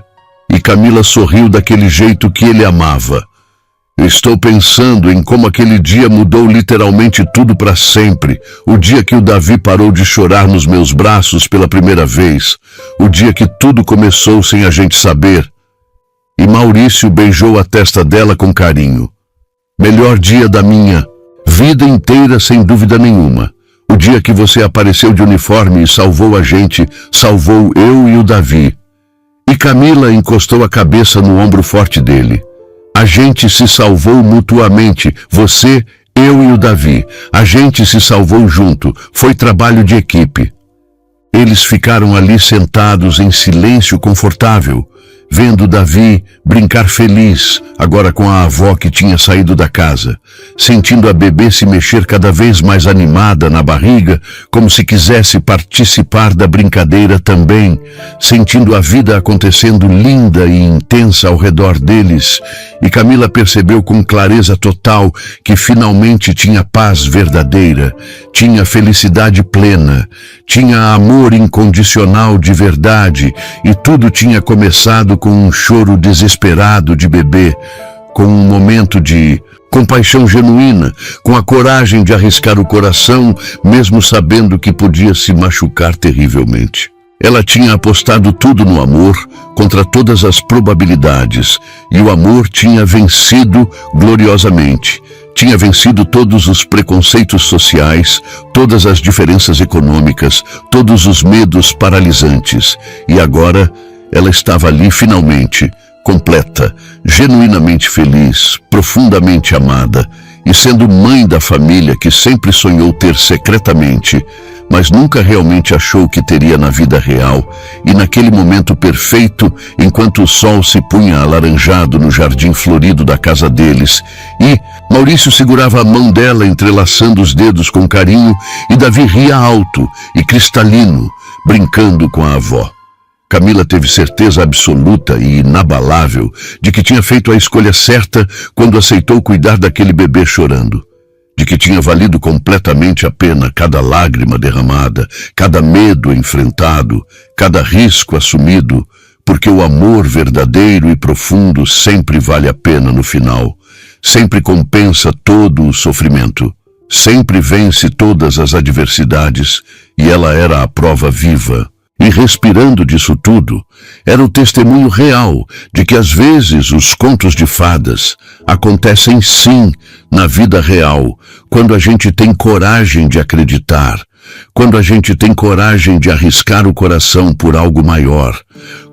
E Camila sorriu daquele jeito que ele amava. Estou pensando em como aquele dia mudou literalmente tudo para sempre. O dia que o Davi parou de chorar nos meus braços pela primeira vez. O dia que tudo começou sem a gente saber. E Maurício beijou a testa dela com carinho. Melhor dia da minha vida inteira, sem dúvida nenhuma. O dia que você apareceu de uniforme e salvou a gente, salvou eu e o Davi. E Camila encostou a cabeça no ombro forte dele. A gente se salvou mutuamente, você, eu e o Davi. A gente se salvou junto, foi trabalho de equipe. Eles ficaram ali sentados em silêncio confortável, vendo Davi brincar feliz, agora com a avó que tinha saído da casa, sentindo a bebê se mexer cada vez mais animada na barriga, como se quisesse participar da brincadeira também, sentindo a vida acontecendo linda e intensa ao redor deles, e Camila percebeu com clareza total que finalmente tinha paz verdadeira, tinha felicidade plena, tinha amor incondicional de verdade, e tudo tinha começado com um choro desesperado de bebê, com um momento de compaixão genuína, com a coragem de arriscar o coração, mesmo sabendo que podia se machucar terrivelmente. Ela tinha apostado tudo no amor, contra todas as probabilidades, e o amor tinha vencido gloriosamente. Tinha vencido todos os preconceitos sociais, todas as diferenças econômicas, todos os medos paralisantes, e agora ela estava ali finalmente, completa, genuinamente feliz, profundamente amada, e sendo mãe da família que sempre sonhou ter secretamente, mas nunca realmente achou que teria na vida real, e naquele momento perfeito, enquanto o sol se punha alaranjado no jardim florido da casa deles, e Maurício segurava a mão dela entrelaçando os dedos com carinho, e Davi ria alto e cristalino, brincando com a avó. Camila teve certeza absoluta e inabalável de que tinha feito a escolha certa quando aceitou cuidar daquele bebê chorando. De que tinha valido completamente a pena cada lágrima derramada, cada medo enfrentado, cada risco assumido, porque o amor verdadeiro e profundo sempre vale a pena no final, sempre compensa todo o sofrimento, sempre vence todas as adversidades, e ela era a prova viva. E respirando disso tudo, era o testemunho real de que às vezes os contos de fadas acontecem sim na vida real, quando a gente tem coragem de acreditar, quando a gente tem coragem de arriscar o coração por algo maior,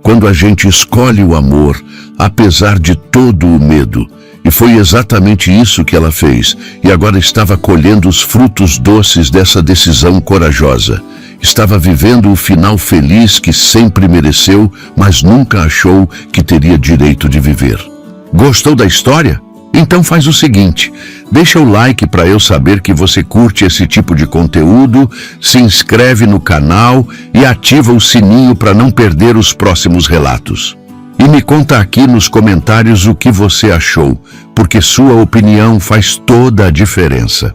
quando a gente escolhe o amor, apesar de todo o medo. E foi exatamente isso que ela fez, e agora estava colhendo os frutos doces dessa decisão corajosa. Estava vivendo o final feliz que sempre mereceu, mas nunca achou que teria direito de viver. Gostou da história? Então faz o seguinte, deixa o like para eu saber que você curte esse tipo de conteúdo, se inscreve no canal e ativa o sininho para não perder os próximos relatos. E me conta aqui nos comentários o que você achou, porque sua opinião faz toda a diferença.